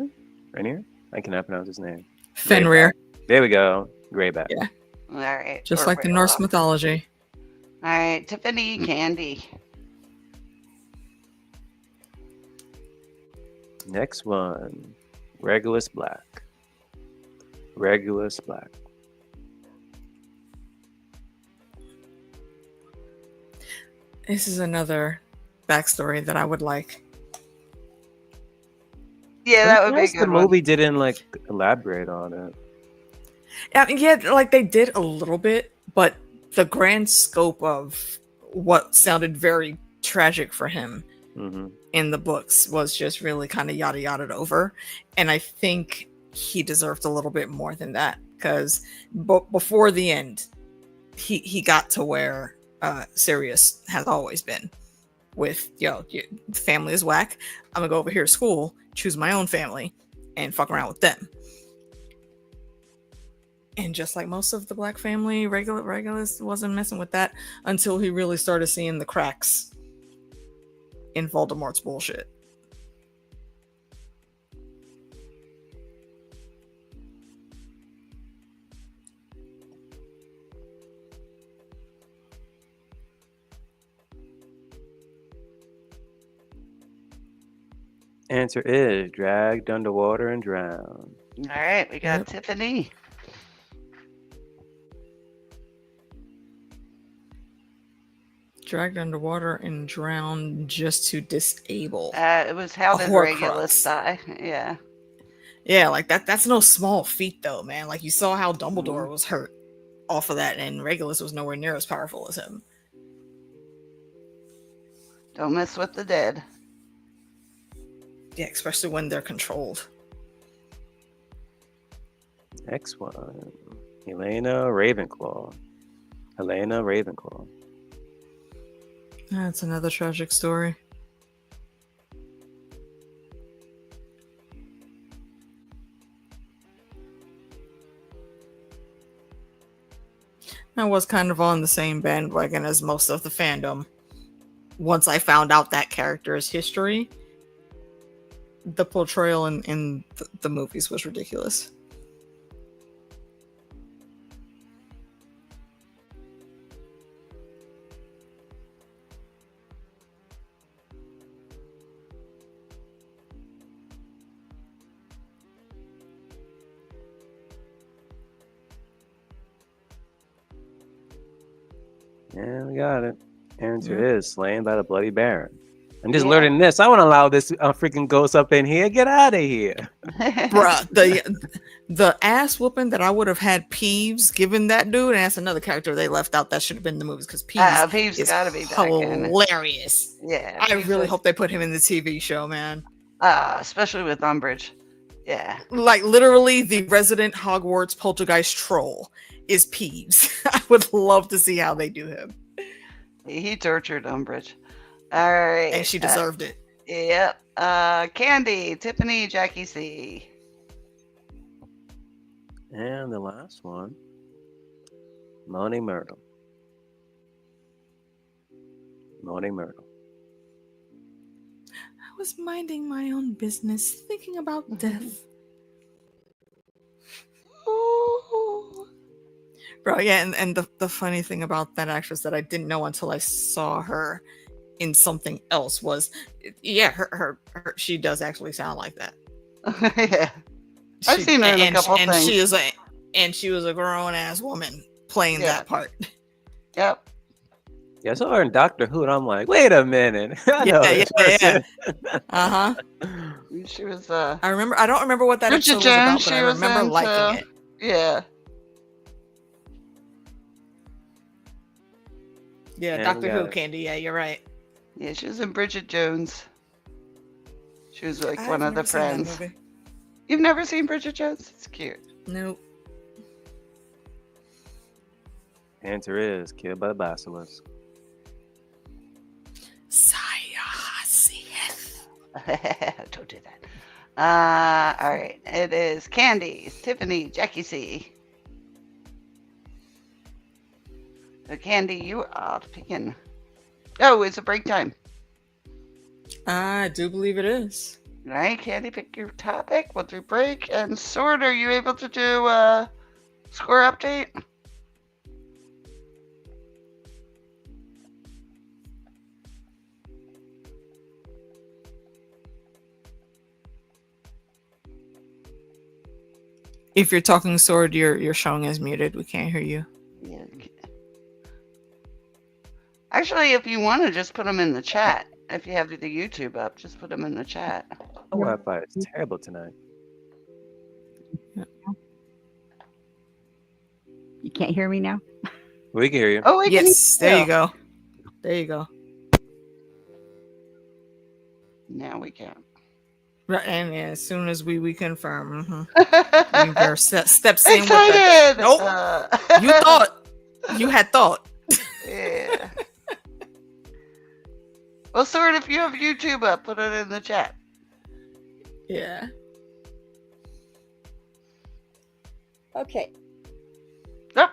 I cannot pronounce his name. Fenrir. There we go. Greyback. Yeah. all right. Just Or like the wait, Norse hold on. mythology. All right, Tiffany, Candy. Next one. Regulus Black. Regulus Black. This is another backstory that I would like. Yeah, that would be a The good one. movie didn't like elaborate on it. Yeah, like they did a little bit, but the grand scope of what sounded very tragic for him in the books was just really kind of yada yada over. And I think he deserved a little bit more than that, because before the end, he got to where Sirius has always been with, the family is whack. I'm gonna go over here to school, choose my own family, and fuck around with them. And just like most of the black family, Regulus wasn't messing with that until he really started seeing the cracks in Voldemort's bullshit. Answer is dragged underwater and drowned. All right, we got Tiffany. Dragged underwater and drowned just to disable. It was how did Horcrux. Regulus die? Yeah. Yeah, like that's no small feat though, man. Like you saw how Dumbledore was hurt off of that, and Regulus was nowhere near as powerful as him. Don't mess with the dead. Yeah, especially when they're controlled. Next one. Helena Ravenclaw. That's another tragic story. I was kind of on the same bandwagon as most of the fandom. Once I found out that character's history, the portrayal in the movies was ridiculous. Yeah, we got it. Answer is slain by the Bloody Baron. I'm just learning this. I want to allow this freaking ghost up in here. Get out of here. Bruh, the ass whooping that I would have had Peeves given that dude, and that's another character they left out that should have been in the movies, because Peeves is gotta be back in. hilarious. Yeah. I really hope they put him in the TV show, man. Especially with Umbridge. Yeah. Like literally the resident Hogwarts poltergeist troll is Peeves. I would love to see how they do him. He tortured Umbridge. All right. And she deserved it. Yep. Candy, Tiffany, Jackie C. And the last one, Moaning Myrtle. Moaning Myrtle. I was minding my own business, thinking about death. Ooh. Bro, yeah, and the funny thing about that actress that I didn't know until I saw her in something else was, yeah, her she does actually sound like that. Yeah. I've seen her in a couple things. She was a grown ass woman playing that part. Yep. Yeah, I saw her in Doctor Who, and I'm like, wait a minute. I know this person. Uh-huh. She was I don't remember what that Bridget episode Jones, was about, but I remember liking it. Yeah. Yeah, And Doctor Who, Candy. Yeah, you're right. Yeah, she was in Bridget Jones. She was like one of the friends. You've never seen Bridget Jones? It's cute. Nope. Answer is killed by the basilisk. Don't do that. All right. It is Candy, Tiffany, Jackie C. So Candy, you are picking. Oh, it's a break time. I do believe it is. All right, Candy, pick your topic. We'll do break. And Sword, are you able to do a score update? If you're talking Sword, you're showing as muted. We can't hear you. Yeah. Actually, if you want to, just put them in the chat. If you have the YouTube up, just put them in the chat. The Wi-Fi is terrible tonight. You can't hear me now? We can hear you. Oh, yes. There you go. There you go. Now we can. Right, and as soon as we confirm, steps in with Excited! Nope. You had thought. Yeah. Well, Sword, if you have YouTube up, put it in the chat. Yeah. Okay. Yep.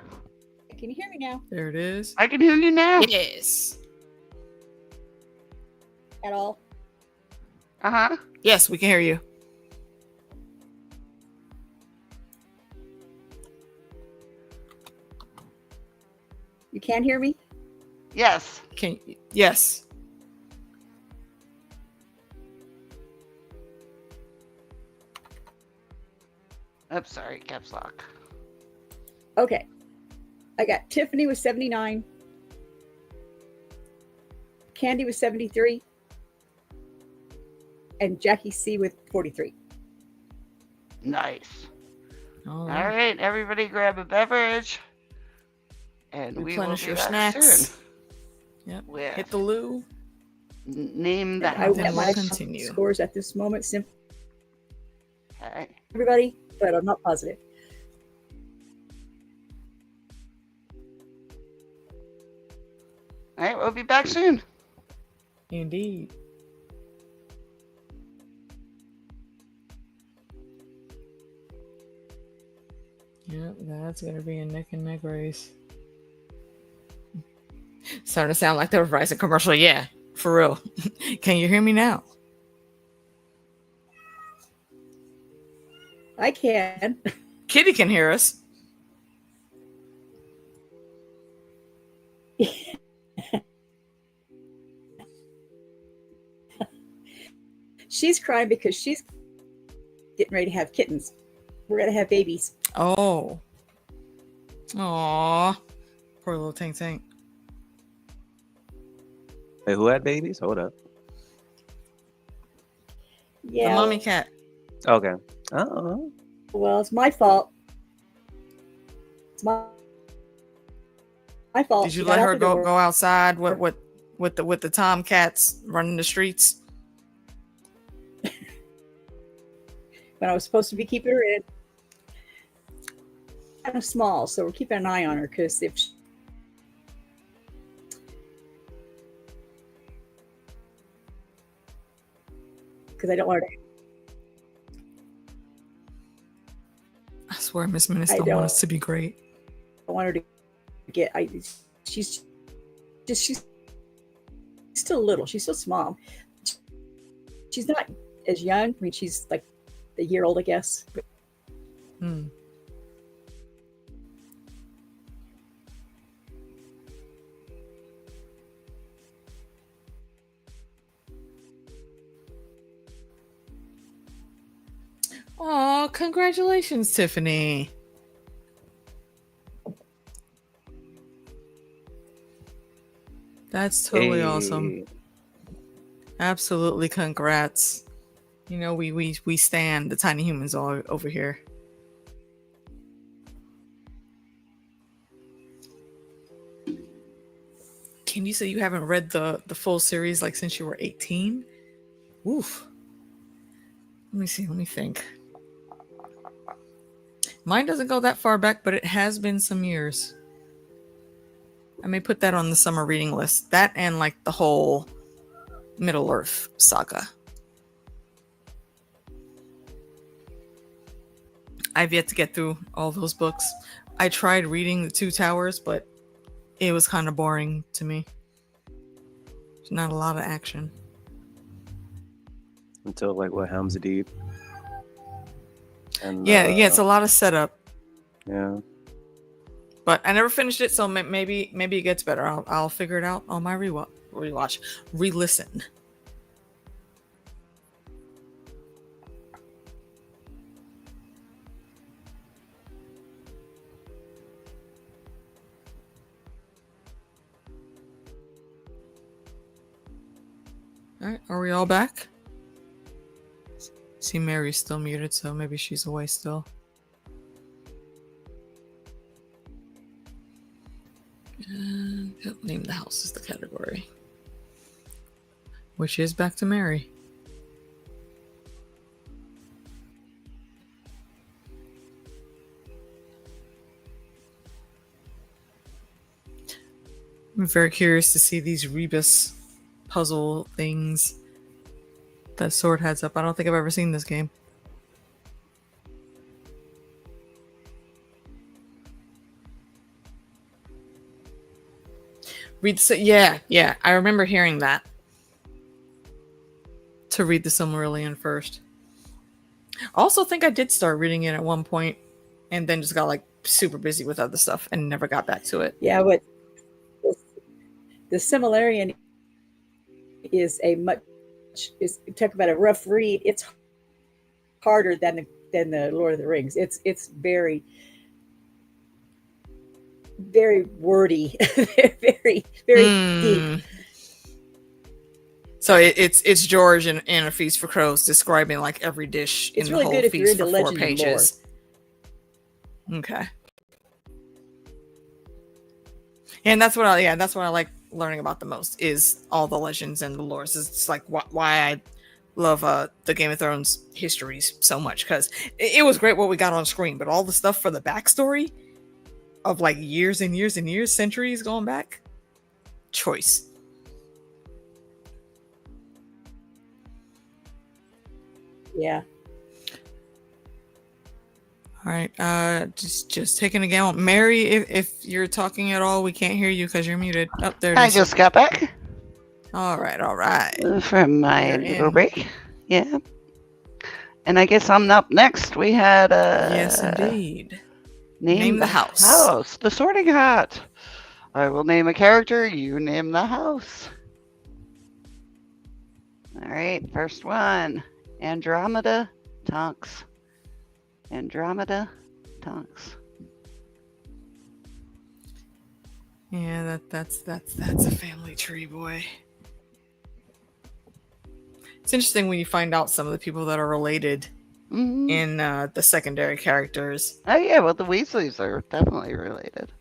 Can you hear me now? There it is. I can hear you now. Yes. At all? Uh-huh. Yes, we can hear you. You can hear me? Yes. Yes. I'm sorry, caps lock. Okay. I got Tiffany with 79. Candy with 73. And Jackie C with 43. Nice. All All right, everybody grab a beverage. And we will Replenish be your back snacks. soon. Yep. With Hit the loo. name the I will Then get house. we'll my continue. scores at this moment. Simple, Okay. everybody, but I'm not positive. All right, we'll be back soon. Indeed. Yep, that's gonna be a neck and neck race. Starting to sound like the Verizon commercial. Yeah, for real. Can you hear me now? I can. Kitty can hear us. She's crying because she's getting ready to have kittens. We're going to have babies. Oh. Aw. Poor little Tank Tank. Hey, who had babies? Hold up. Yeah. The mommy cat. Okay. Oh. Well, it's my fault. It's my fault. Did you She let got out her the go door. outside with the tomcats running the streets? When I was supposed to be keeping her in. kind of small, so we're keeping an eye on her because I don't want her to. I swear, Miss Minutes I don't want don't- us to be great. I want her to get. She's still little. She's still small. She's not as young. I mean, she's like a year old, I guess. But Hmm. Oh, congratulations, Tiffany. That's totally awesome. Hey. Absolutely congrats. You know, we stand the tiny humans all over here. Can you say you haven't read the full series like since you were 18? Oof. Let me see, let me think. Mine doesn't go that far back, but it has been some years. I may put that on the summer reading list. That and like the whole Middle Earth saga. I've yet to get through all those books. I tried reading The Two Towers, but it was kind of boring to me. There's not a lot of action. Until like what Helm's Deep. And Yeah, it's a lot of setup. yeah. But I never finished it, so maybe it gets better. I'll figure it out on my re-listen. All right, are we all back? See, Mary's still muted, so maybe she's away still. Name the house is the category. Which is back to Mary. I'm very curious to see these Rebus puzzle things that Sword has up. I don't think I've ever seen this game. Yeah. I remember hearing that. To read the Silmarillion first. I also think I did start reading it at one point and then just got like super busy with other stuff and never got back to it. yeah, what the Silmarillion is talk about a rough read. It's harder than the Lord of the Rings. It's very very wordy, very deep. So it's George and A Feast for Crows describing like every dish It's in really the good whole if you're feast into for 4 legend and pages. Okay. And that's what I like learning about the most is all the legends and the lores. It's like why I love the Game of Thrones histories so much, because it was great what we got on screen, but all the stuff for the backstory of like years and years and years, centuries going back, choice. Yeah. All right, just taking a gavel. Mary, if you're talking at all, we can't hear you because you're muted. Oh, there it I is. just got back All right. from my You're little in. break. Yeah. And I guess I'm up next. We had Yes, indeed. Name the house. The Sorting Hat. I will name a character. You name the house. All right. First one. Andromeda Tonks. Andromeda Tonks. Yeah, that's a family tree, boy. It's interesting when you find out some of the people that are related in the secondary characters. Oh yeah, well the Weasleys are definitely related.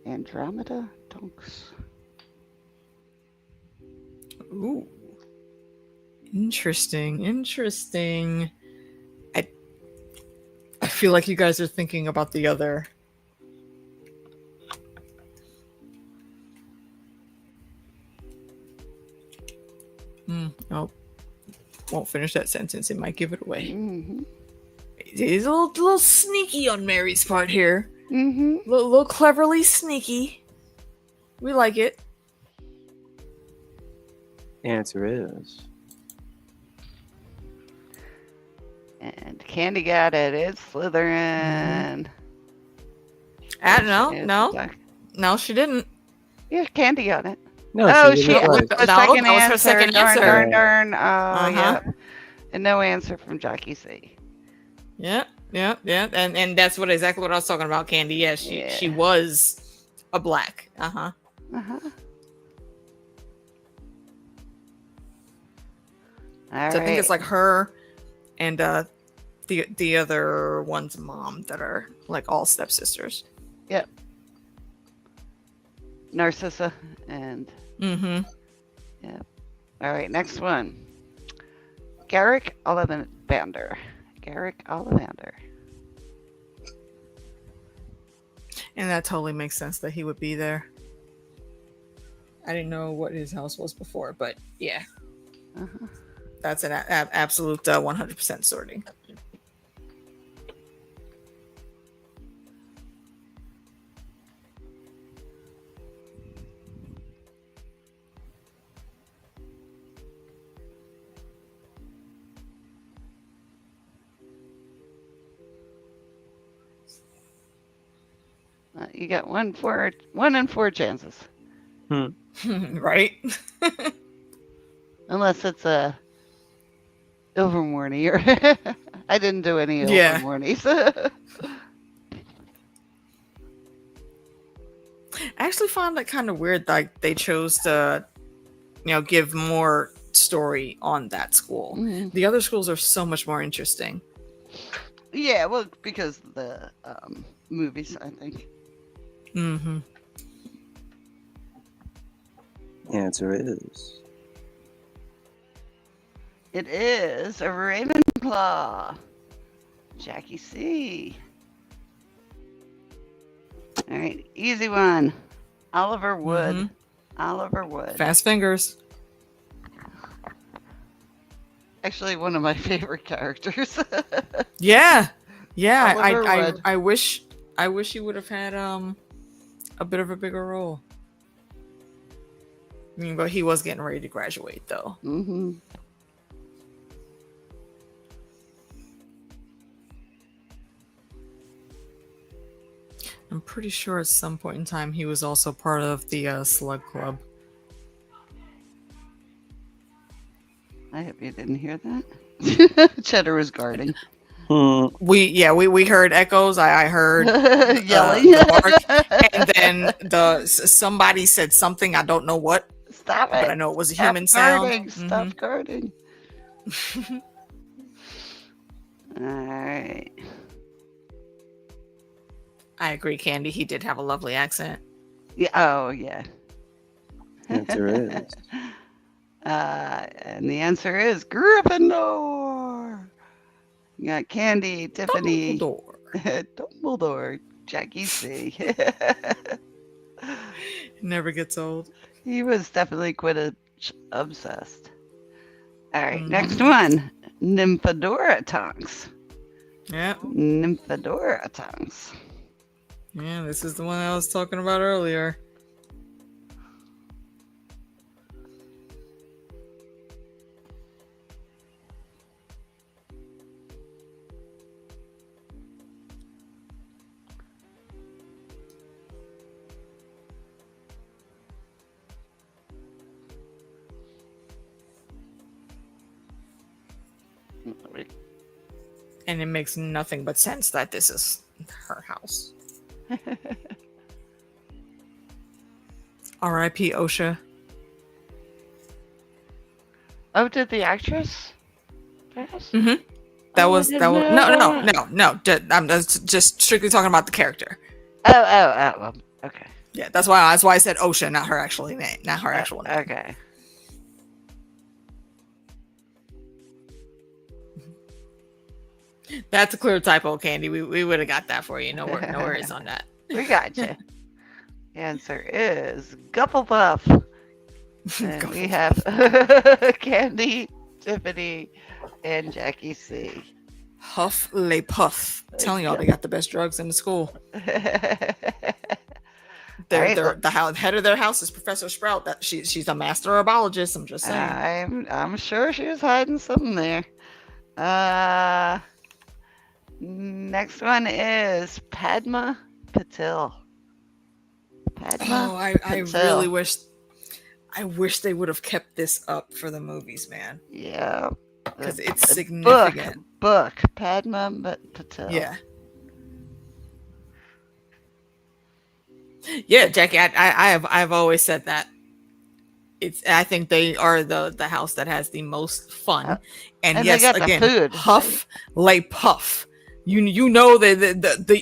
Andromeda Tonks. Ooh. Interesting. I feel like you guys are thinking about the other. Oh, won't finish that sentence. It might give it away. Mm-hmm. He's a little sneaky on Mary's part here. Mm-hmm. Little cleverly sneaky. We like it. Answer is And Candy got it. It's Slytherin. No, she didn't. Yeah, Candy got it. no. Oh, She she. didn't was- play. The No, second that was her answer. second Darn, answer. darn, darn. Oh, Uh-huh. yeah. And no answer from Jackie C. Yeah. And that's exactly what I was talking about, Candy. Yeah, she was a black. Uh-huh. Uh-huh. So I think it's like her and the other one's mom that are like all stepsisters. Yep. Narcissa and Mm-hmm. all right, next one. Garrick Ollivander. And that totally makes sense that he would be there. I didn't know what his house was before, but yeah, Uh-huh. that's an absolute 100% sorting. You got one in four chances. Right? Unless it's a Ilvermorny or I didn't do any Yeah. Ilvermornies. I actually found that kind of weird. Like they chose to, give more story on that school. Mhm. The other schools are so much more interesting. Yeah, well, because of the movies, I think. Mm-hmm. Answer is It is a Ravenclaw. Jackie C. All right, easy one. Oliver Wood. Mhm. Oliver Wood. Fast fingers. Actually, one of my favorite characters. Yeah. Oliver Wood. I wish he would have had a bit of a bigger role. But he was getting ready to graduate though. Mm-hmm. I'm pretty sure at some point in time he was also part of the Slug Club. I hope you didn't hear that. Cheddar was guarding. We heard echoes. I heard Yelling. the bark, and then somebody said something. I don't know what, Stop it. but I know it was a Stop human guarding. sound. Stop guarding. All right. I agree, Candy. He did have a lovely accent. Yeah. Oh, yeah. answer is And the answer is Gryffindor. You got Candy, Tiffany, Dumbledore. Dumbledore, Jackie C. Never gets old. He was definitely Quidditch obsessed. All right, Mhm. next one. Nymphadora Tonks. Yeah. Nymphadora Tonks. Yeah, this is the one I was talking about earlier. And it makes nothing but sense that this is her house. R.I.P. OSHA. Oh, did the actress pass? Mm-hmm. Oh, I didn't know that. No. I'm just strictly talking about the character. Oh. Okay. Yeah, that's why I said OSHA, not her actual name, not her actual name. Okay. That's a clear typo, Candy. We would have got that for you. No worries on that. We got you. Answer is Gufflepuff. And we have Candy, Tiffany, and Jackie C. Huff Le Puff. I'm telling y'all, they got the best drugs in the school. The head of their house is Professor Sprout. That she's a master herbologist. I'm just saying. I'm sure she was hiding something there. Next one is Padma Patil. I really wish they would have kept this up for the movies, man. Yeah, because it's significant. Book Padma Patil. Yeah, Jackie. I've always said that. I think they are the house that has the most fun, and yes, again, food. Huff Le Puff. You know the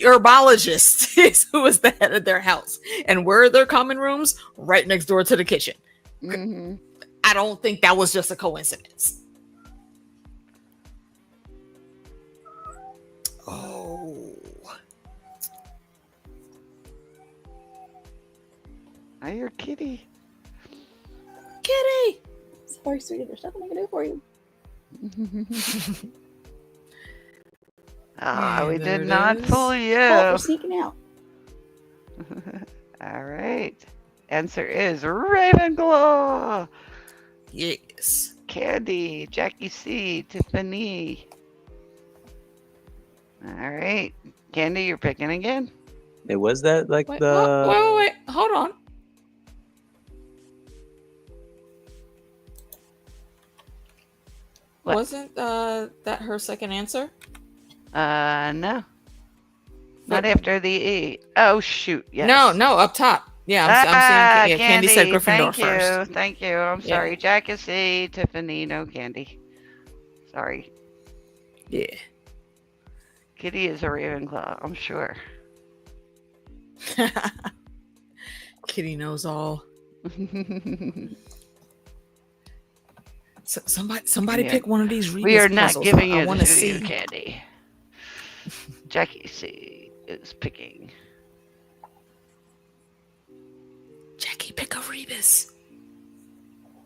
herbologist is who is the head of their house, and where are their common rooms? Right next door to the kitchen. Mm-hmm. I don't think that was just a coincidence. Oh, I hear Kitty. Kitty. Sorry, sweetie. There's nothing I can do for you. We did not fool you. Oh, we're sneaking out. All right. Answer is Ravenclaw. Yes. Candy, Jackie C, Tiffany. All right. Candy, you're picking again? It was that like wait, the... Wait. Hold on. What? Wasn't that her second answer? No. Not after the E. Oh, shoot. Yes. No, up top. Yeah, I'm seeing Candy said Gryffindor first. Thank you. I'm sorry. Jackie C, Tiffany, no Candy. Sorry. Yeah. Kitty is a Ravenclaw, I'm sure. Kitty knows all. Somebody pick one of these Rebus We are not puzzles. giving I you want to see Candy. Jackie C is picking. Jackie, pick a Rebus.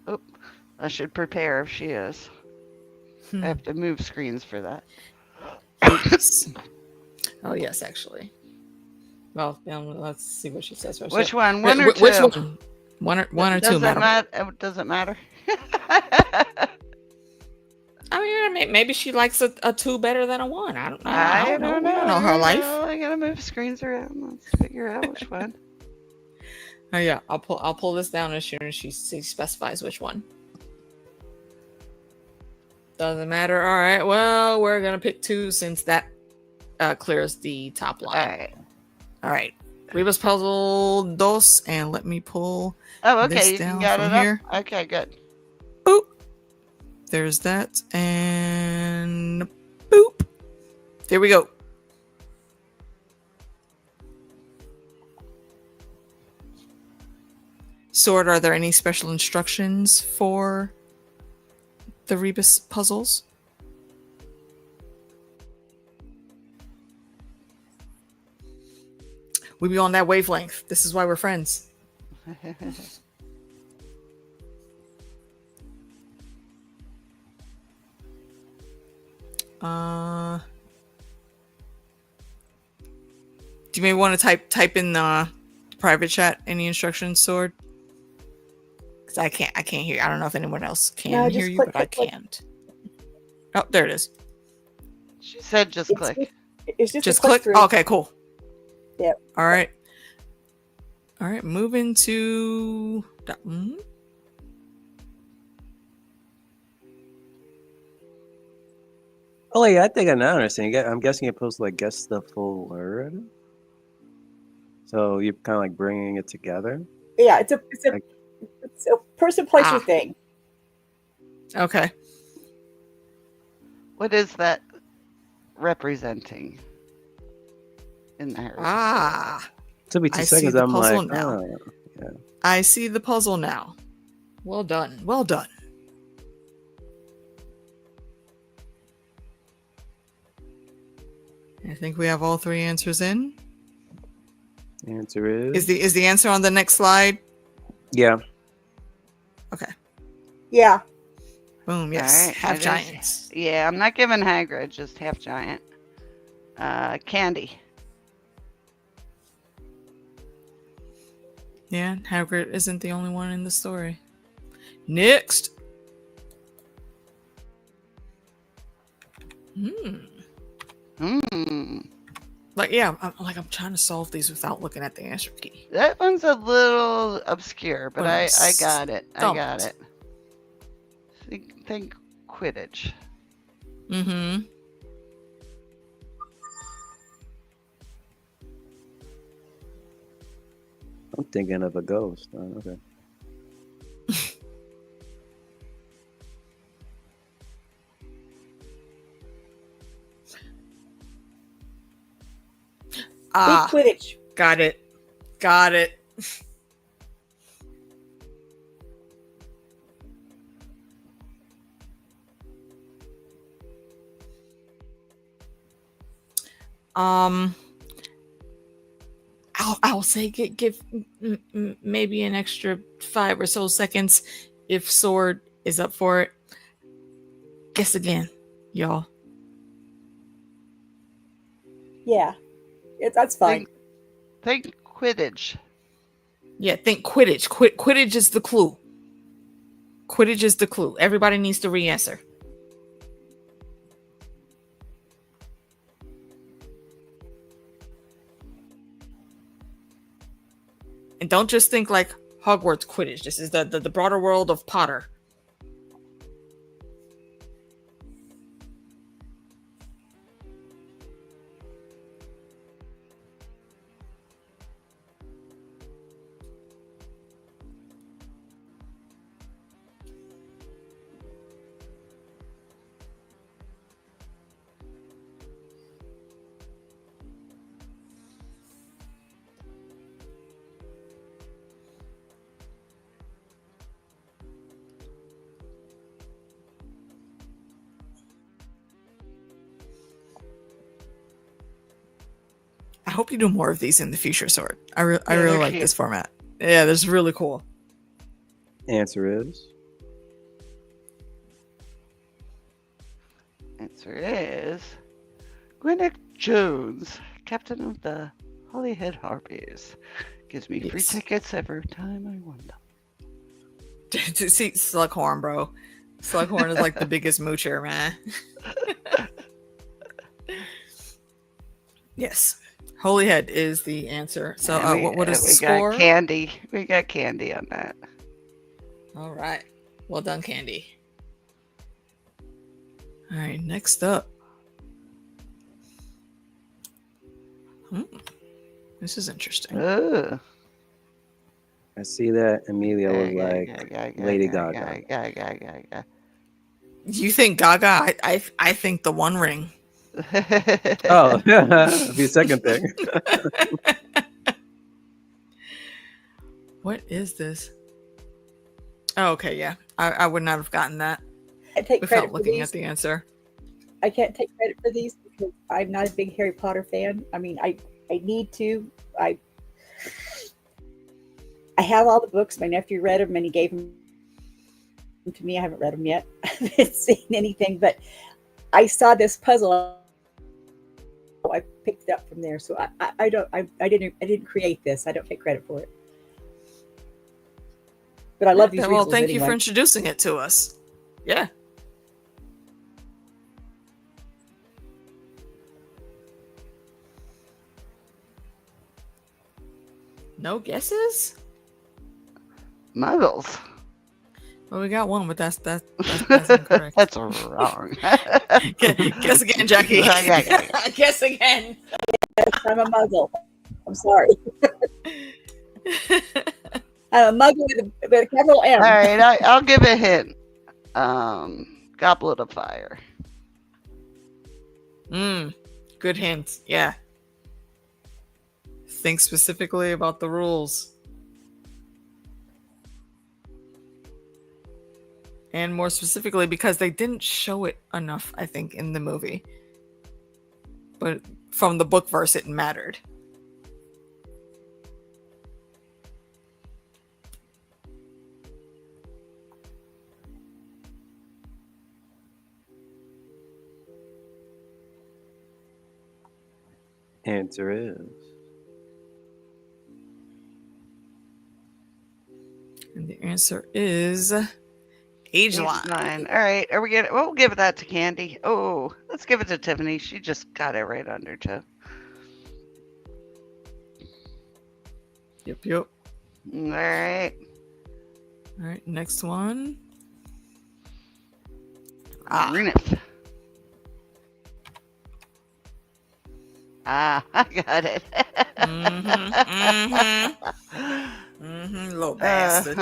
Oh, I should prepare if she is. I have to move screens for that. Oh yes, actually. Well, let's see what she says. Which one? One or two? Which one? One or two, madam. Doesn't matter. I mean, maybe she likes a 2 better than a 1. I don't know. I don't know. We don't know her life. I gotta move screens around. Let's figure out which one. Oh yeah, I'll pull this down as soon as she specifies which one. Doesn't matter. All right. Well, we're gonna pick 2 since that clears the top line. All right. Rebus puzzle 2, and let me pull. Oh, okay. This You down got from it here. up. Okay, good. Boop. There's that, and boop. There we go. Sword, are there any special instructions for the Rebus puzzles? We be on that wavelength. This is why we're friends. Do you maybe want to type in the private chat any instructions, Sword? Because I can't hear you. I don't know if anyone else can hear you, but I can't. Oh, there it is. She said just click. It's just click. Oh, okay, cool. Yep. All right. Move into. Oh yeah, I think I now understand. I'm guessing you're supposed to like guess the full word. So you're kind of like bringing it together. Yeah, it's a person, place, or thing. Okay. What is that representing in there? Took me 2 seconds. I'm like, now. Yeah. I see the puzzle now. Well done. Well done. I think we have all three answers in. Answer is Is the answer on the next slide? yeah. Okay. Yeah. Boom. Yes. All right, Half it is- giants. Yeah, I'm not giving Hagrid, just half giant. Candy. Yeah, Hagrid isn't the only one in the story. Next. Like, yeah, I'm trying to solve these without looking at the answer key. That one's a little obscure, but But I got it. I stumped. got it. Think Quidditch. Mm-hmm. I'm thinking of a ghost. Oh, okay. Ah, Think Quidditch. got it. Got it. I'll say give maybe an extra 5 or so seconds if Sword is up for it. Guess again, y'all. Yeah. That's fine. Think Quidditch. Yeah, think Quidditch. Quidditch is the clue. Quidditch is the clue. Everybody needs to re-answer. And don't just think like Hogwarts Quidditch. This is the broader world of Potter. I hope you do more of these in the future, Sword. I really they're like cute. this format. Yeah, this is really cool. Answer is Answer is Gwyneth Jones, captain of the Holyhead Harpies. Gives me free Yes. tickets every time I won them. See, Slughorn, bro. Slughorn is like the biggest moocher, man. Yes. Holyhead is the answer. So And what is the we score? got candy. We got candy on that. All right. Well done, Candy. All right, next up. This is interesting. Ugh. I see that Amelia was like Lady Gaga. You think Gaga? I think the One Ring. Oh, that'd be a second thing. What is this? Oh, okay, yeah. I would not have gotten that I take credit without for looking these. at the answer. I can't take credit for these because I'm not a big Harry Potter fan. I mean, I need to. I have all the books. My nephew read them and he gave them to me. I haven't read them yet. I haven't seen anything, but I saw this puzzle. I picked it up from there. So I didn't create this. I don't take credit for it. But I love these. Well, Weasels thank you anyway. for introducing it to us. Yeah. No guesses? Muggles. Well, we got one, but that's incorrect. That's wrong. Guess again, Jackie. Guess again. Yes, I'm a muggle. I'm sorry. I'm a muggle with a capital M. All right, I'll give a hint. Goblet of Fire. Good hint. Yeah. Think specifically about the rules. And more specifically, because they didn't show it enough, I think, in the movie. but from the book verse, it mattered. Answer is And the answer is age line. Line. All right. Are we getting? We'll give that to Candy. Oh, let's give it to Tiffany. She just got it right under too. Yep. All right. All right, next one. Renif. I got it. Little bastard.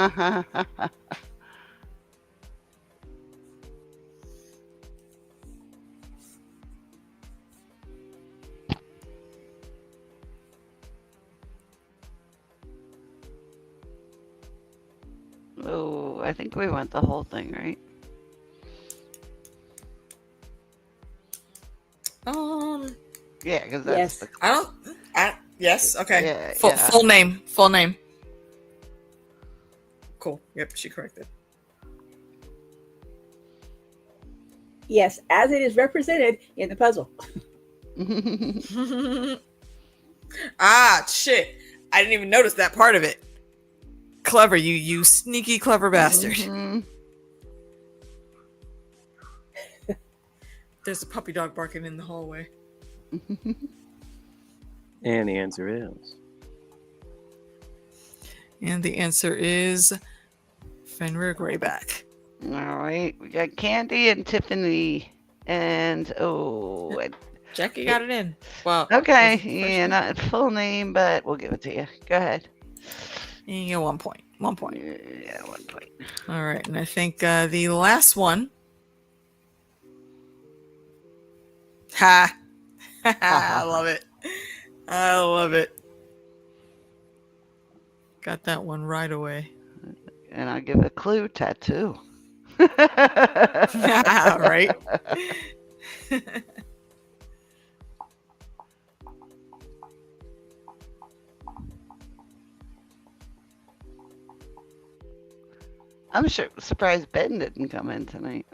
Oh, I think we went the whole thing, right? Yeah, because that's Yes. the Yes. Okay. Yeah, Full name. Full name. Cool. Yep. She corrected. Yes, as it is represented in the puzzle. Shit. I didn't even notice that part of it. Clever, you sneaky clever bastard. Mhm. There's a puppy dog barking in the hallway. and the answer is And the answer is Fenrir Greyback. All right, we got Candy and Tiffany, and Jackie got it in. Well, okay, was it the first yeah, one? not full name, but we'll give it to you. Go ahead. You get 1 point. 1 point. Yeah, 1 point. All right, and I think the last one. Ha! I love it. I love it. Got that one right away. And I'll give a clue: tattoo. Right? I'm surprised Ben didn't come in tonight.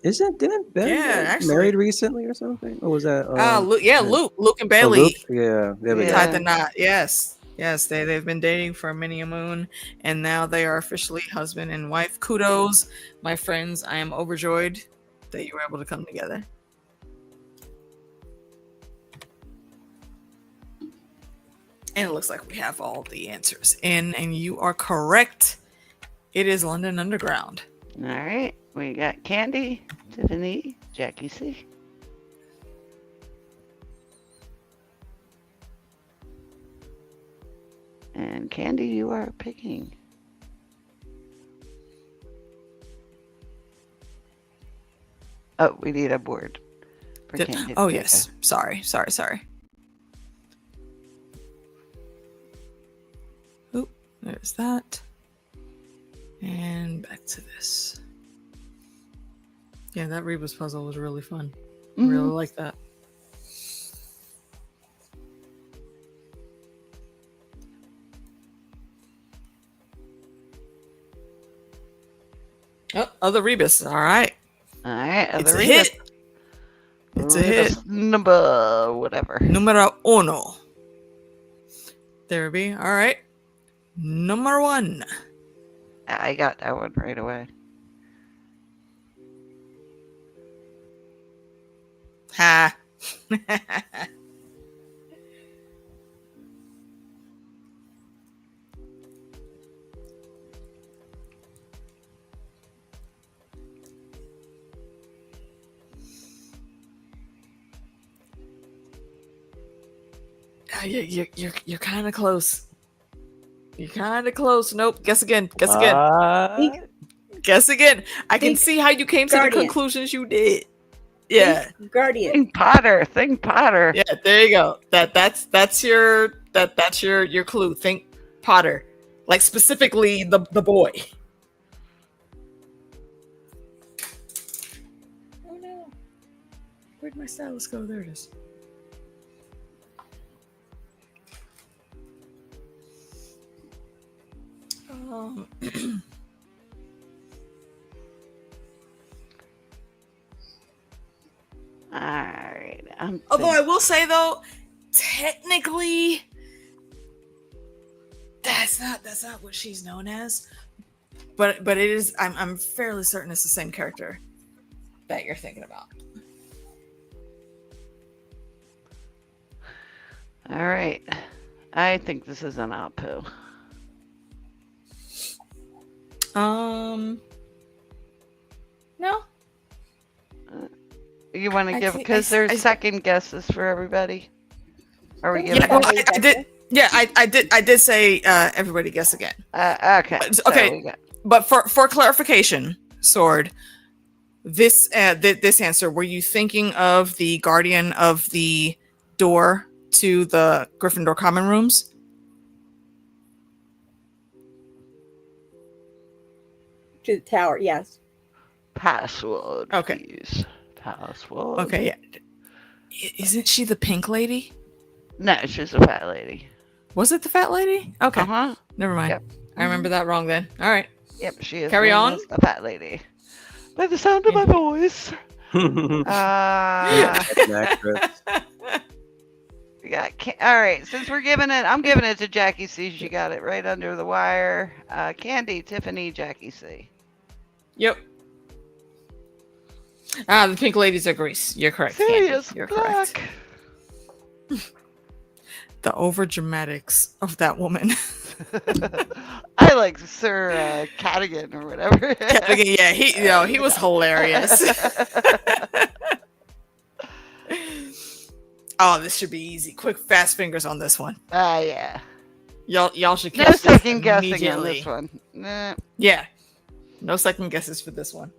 didn't Ben get actually. married recently or something? Or was that Luke and oh, Bailey Luke? Yeah, there we Yeah. tied the knot. Yes, they've been dating for many a moon, and now they are officially husband and wife. Kudos, my friends. I am overjoyed that you were able to come together. And it looks like we have all the answers in, and you are correct. It is London Underground. All right, we got Candy, Tiffany, Jackie C. And Candy, you are picking. Oh, we need a board for Candy. Oh, yes. Sorry. Oop, there's that. And back to this. Yeah, that Rebus puzzle was really fun. Mhm. Really like that. Oh, other Rebus. All right. All right, It's other a Rebus. hit. It's a hit. Rebus number whatever. Numero uno. There be. All right. Number one. I got that one right away. Ha. You're kind of close. You're kind of close. Nope. Guess again. Guess again. Guess again. I can Think see how you came to the Guardian. conclusions you did. Yeah. Guardian. Think Potter. Yeah. There you go. That's your clue. Think Potter, like specifically the boy. Oh no. Where'd my stylus go? There it is. Um, All right. although I will say though, technically, that's not what she's known as. But it is. I'm fairly certain it's the same character that you're thinking about. All right. I think this is an Apu. No. You want to I give think- because I- there's I- second guesses for everybody. Are we Yeah, giving? Yeah, well, I did. Yeah, I did say everybody guess again. Okay. Okay. So we got, But for clarification, Sword, this this answer, were you thinking of the guardian of the door to the Gryffindor common rooms? To the tower, yes. password. Okay. Please. Password. Okay, yeah. Isn't she the pink lady? No, she's a fat lady. Was it the fat lady? Okay, Uh-huh. never mind. Yep. I remember that wrong then. All right. Yep, she is. Carry known on. as the fat lady. By the sound of my voice. Actress. We got all right. Since we're giving it, I'm giving it to Jackie C. She got it right under the wire. Candy, Tiffany, Jackie C. Yep. Ah, the pink ladies are Greece. You're correct. Candy. Sirius You're Black. correct. The over dramatics of that woman. I like Sir Cadigan or whatever. Yeah, he was hilarious. Oh, this should be easy. Quick, fast fingers on this one. Yeah. Y'all should No catch this second guessing on immediately. this one. Nah. Yeah, no second guesses for this one.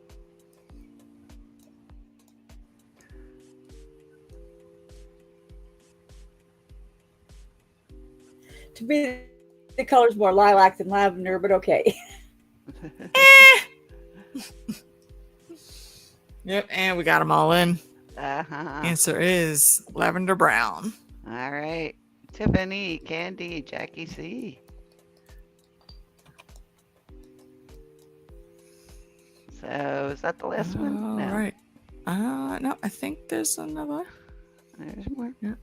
To me, the color's more lilac than lavender, but okay. Yep, and we got them all in. Uh-huh. Answer is lavender brown. All right. Tiffany, Candy, Jackie C. So is that the last one? All No. right. No, I think there's another. There's more. Yeah.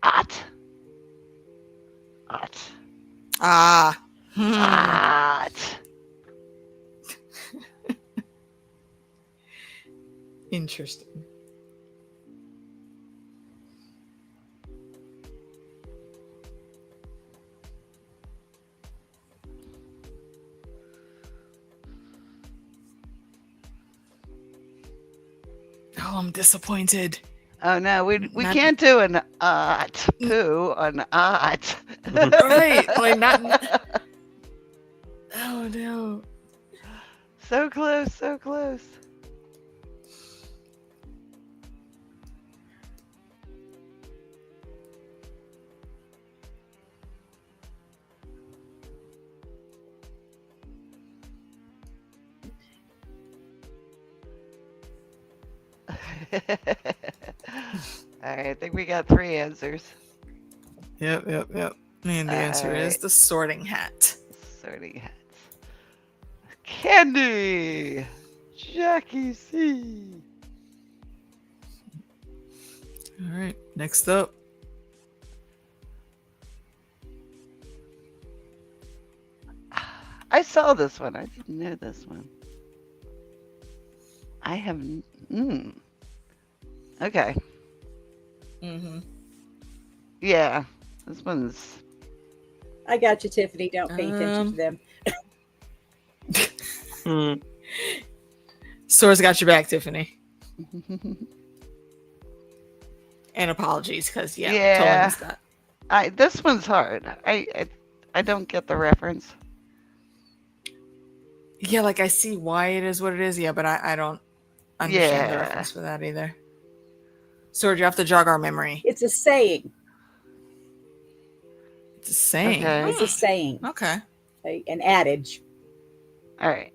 Ot. Ot. Ah. Ot. Interesting. Oh, I'm disappointed. Oh no, we Not- can't do an poo an ot. Right, like not. Oh no. So close, so close. All right, I think we got 3 answers. Yep. And the answer is Alright. the sorting hat. Sorting hats. Candy! Jackie C. All right. Next up. I saw this one. I didn't know this one. I have. Okay. Mm-hmm. Yeah. This one's. I got you, Tiffany. Don't pay attention to them. Hmm. Sora's got your back, Tiffany. And apologies, because totally Yeah. missed that. This one's hard. I don't get the reference. Yeah, like I see why it is what it is. Yeah, but I don't understand the Yeah. reference for that either. Sword, you have to jog our memory. It's a saying. It's a saying. Okay. It's a saying, Okay. an adage. All right.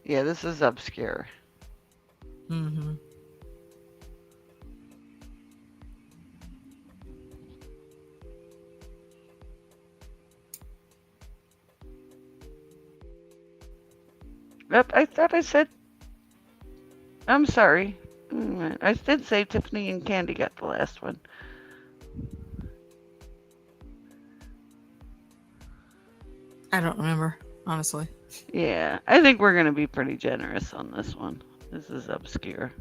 Yeah, this is obscure. Mm-hmm. Yep, I thought I said. I'm sorry. I did say Tiffany and Candy got the last one. I don't remember, honestly. Yeah, I think we're going to be pretty generous on this one. This is obscure.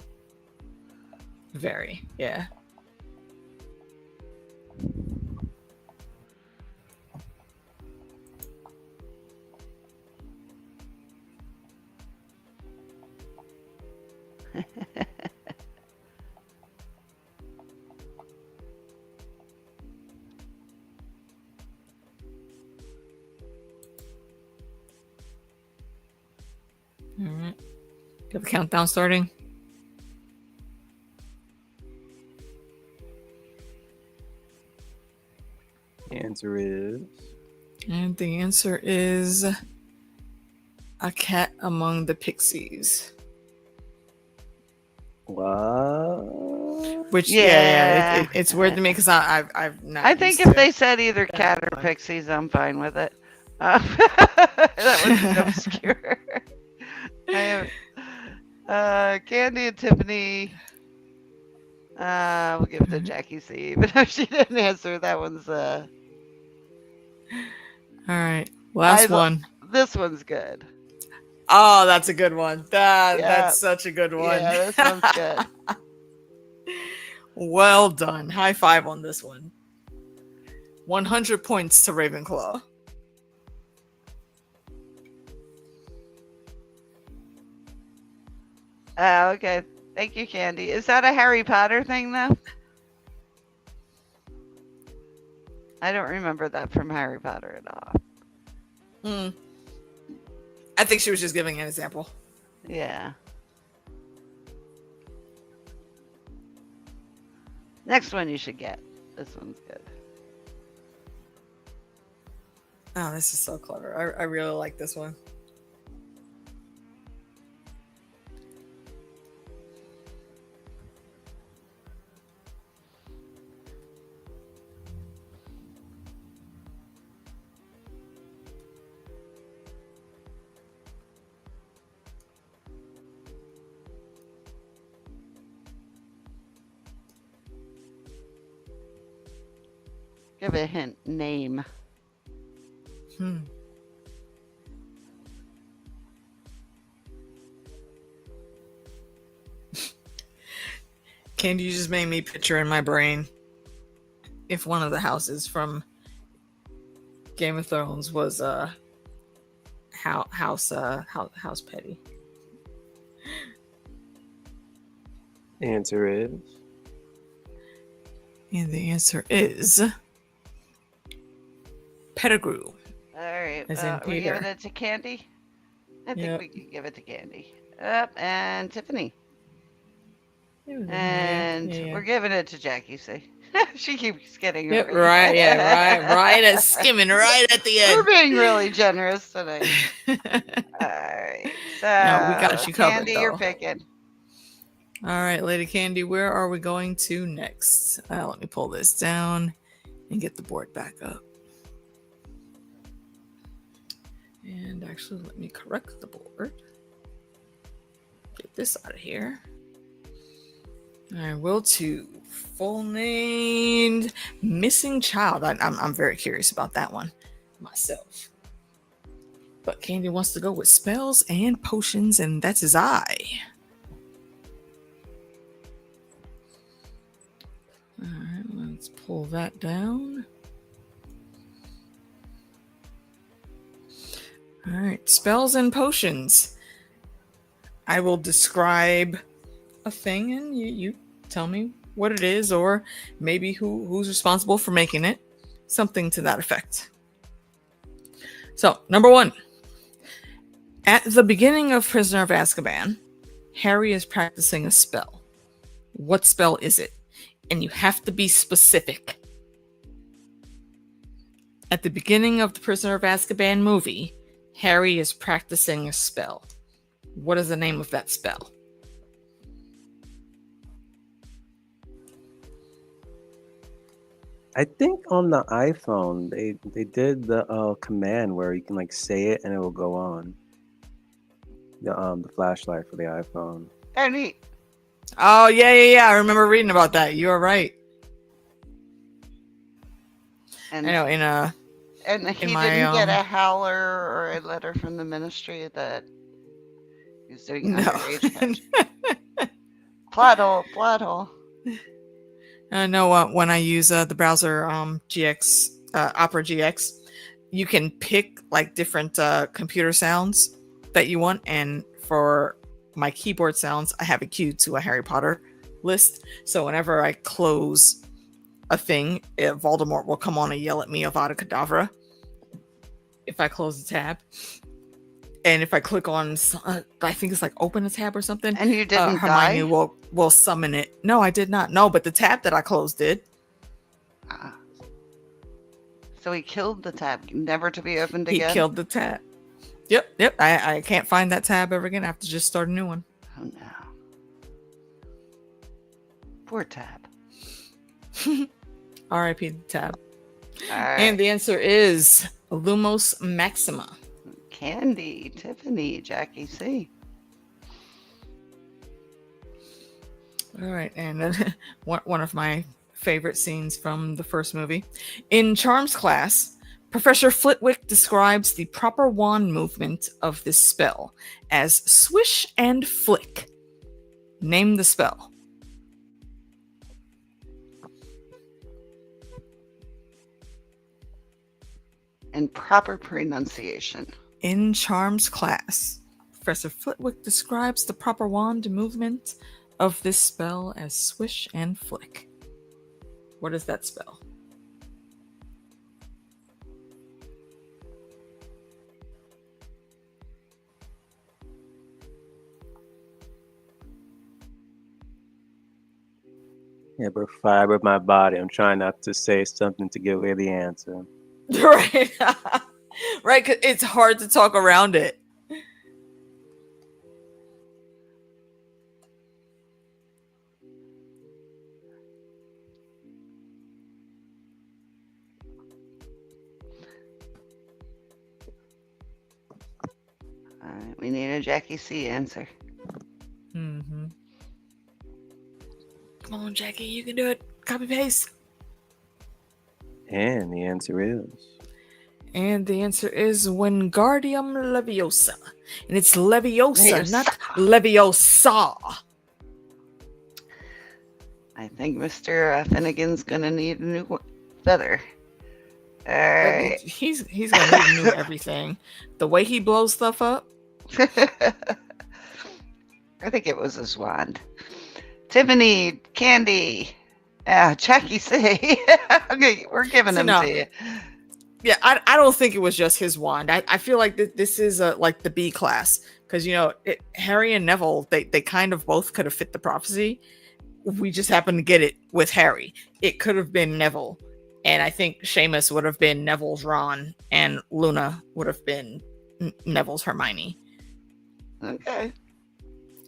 Very. Yeah. All right. Got the countdown starting. Answer is And the answer is A Cat Among the Pixies. what? Which Yeah. it's weird to me because I've not. I think used if to they said either that, cat or but- pixies, I'm fine with it. That was obscure. I have Candy and Tiffany. We'll give it to Jackie C. Even though she didn't answer, that one's All right, last one. this one's good. Oh, that's a good one. Yeah. That's such a good one. Yeah, this one's good. Well done. High five on this one. 100 points to Ravenclaw. Okay. Thank you, Candy. Is that a Harry Potter thing, though? I don't remember that from Harry Potter at all. I think she was just giving an example. Yeah. Next one you should get. This one's good. Oh, this is so clever. I really like this one. Give it a hint. Name. Candy, you just made me picture in my brain if one of the houses from Game of Thrones was House Petty. Answer is And the answer is Pettigrew. All right. As in Are we giving Peter. it to Candy? I think Yep. we can give it to Candy. Up and Tiffany. Yeah, And yeah. we're giving it to Jackie. See, she keeps getting Yep, it right, yeah, right at skimming right at the We're end. being really generous tonight. All right. So No, we got you covered, Candy, you're though. picking. All right, Lady Candy, where are we going to next? Let me pull this down and get the board back up. And actually, let me correct the board. Get this out of here. All right, Will 2, full named Missing Child. I'm very curious about that one myself. But Candy wants to go with spells and potions, and that's his eye. All right, let's pull that down. All right, spells and potions. I will describe a thing and you tell me what it is, or maybe who's responsible for making it. Something to that effect. So, number 1. At the beginning of Prisoner of Azkaban, Harry is practicing a spell. What spell is it? And you have to be specific. At the beginning of the Prisoner of Azkaban movie, Harry is practicing a spell. What is the name of that spell? I think on the iPhone they did the command where you can like say it and it will go on. The flashlight for the iPhone. Oh, neat. Oh, yeah. I remember reading about that. You are right. And I know, and he my, didn't get a howler or a letter from the ministry that he's doing no. underage catch. Plot hole. No, when I use the browser GX, Opera GX, you can pick like different computer sounds that you want, and for my keyboard sounds, I have it queued to a Harry Potter list. So whenever I close a thing, Voldemort will come on and yell at me Avada Kedavra if I close the tab. And if I click on, I think it's like open a tab or something. And you didn't Hermione die? will summon it. No, I did not. No, but the tab that I closed did. So he killed the tab, never to be opened again? He killed the tab. Yep. I can't find that tab ever again. I have to just start a new one. Oh no. Poor tab. R.I.P. the tab. All right. And the answer is Lumos Maxima. Candy, Tiffany, Jackie C. All right, and then one of my favorite scenes from the first movie. In Charms class, Professor Flitwick describes the proper wand movement of this spell as swish and flick. Name the spell. In proper pronunciation. In Charms class, Professor Flitwick describes the proper wand movement of this spell as swish and flick. What is that spell? Every fiber of my body, I'm trying not to say something to give away the answer. Right. Right, 'cause it's hard to talk around it. All right, we need a Jackie C answer. Mm-hmm. Come on, Jackie, you can do it. Copy paste. And the answer is And the answer is Wingardium Leviosa. And it's Leviosa, not Leviosa. I think Mr. Finnegan's gonna need a new feather. All right. He's gonna need to know everything. The way he blows stuff up. I think it was his wand. Tiffany, Candy, Jackie C. Okay, we're giving them to you. Yeah, I don't think it was just his wand. I feel like this is like the B class, because Harry and Neville, they kind of both could have fit the prophecy. We just happened to get it with Harry. It could have been Neville, and I think Seamus would have been Neville's Ron, and Luna would have been Neville's Hermione. Okay.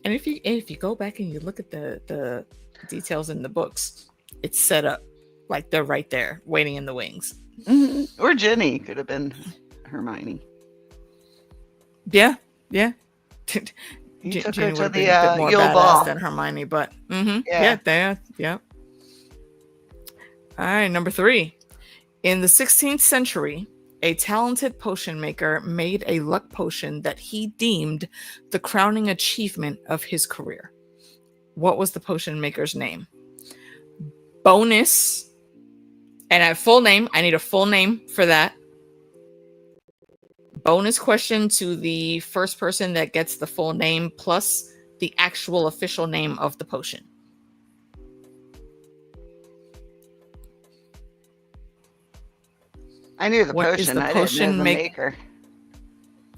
And if you go back and you look at the details in the books, it's set up like they're right there, waiting in the wings. Mm-hmm. Or Jenny could have been Hermione. Yeah. He took Jenny her to would have the been a bit more Yule badass Ball. than Hermione, but Yeah. yeah. All right, number 3. In the 16th century, a talented potion maker made a luck potion that he deemed the crowning achievement of his career. What was the potion maker's name? Bonus. And a full name. I need a full name for that. Bonus question to the first person that gets the full name plus the actual official name of the potion. I knew the What is potion. the I potion didn't know the maker.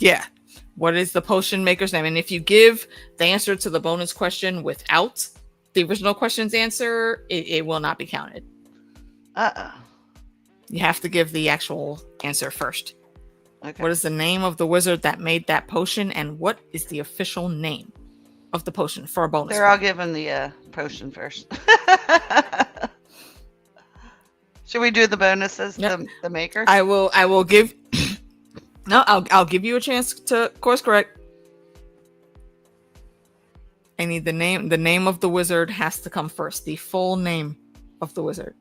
Yeah. What is the potion maker's name? And if you give the answer to the bonus question without the original question's answer, it will not be counted. You have to give the actual answer first. Okay. What is the name of the wizard that made that potion, and what is the official name of the potion for a bonus? They're all given the potion first. Should we do the bonuses? Yep. The maker. I will give. No, I'll give you a chance to course correct. I need the name. The name of the wizard has to come first. The full name of the wizard.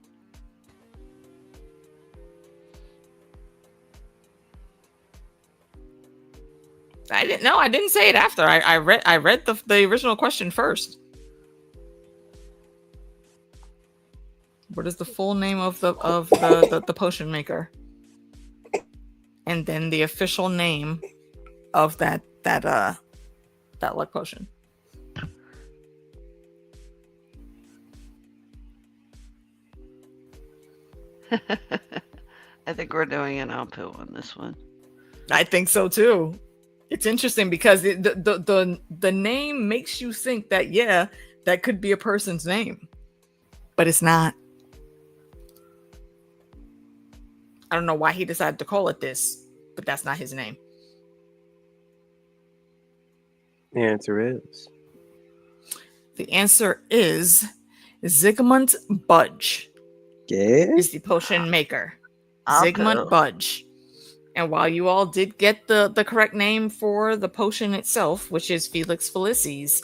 I didn't say it after. I read the original question first. What is the full name of the potion maker? And then the official name of that luck potion. I think we're doing an Alpu on this one. I think so too. It's interesting because the name makes you think that, yeah, that could be a person's name, but it's not. I don't know why he decided to call it this, but that's not his name. The answer is. The answer is Zygmunt Budge. Yeah. Is the potion maker. Alpu. Zygmunt Budge. And while you all did get the correct name for the potion itself, which is Felix Felicis,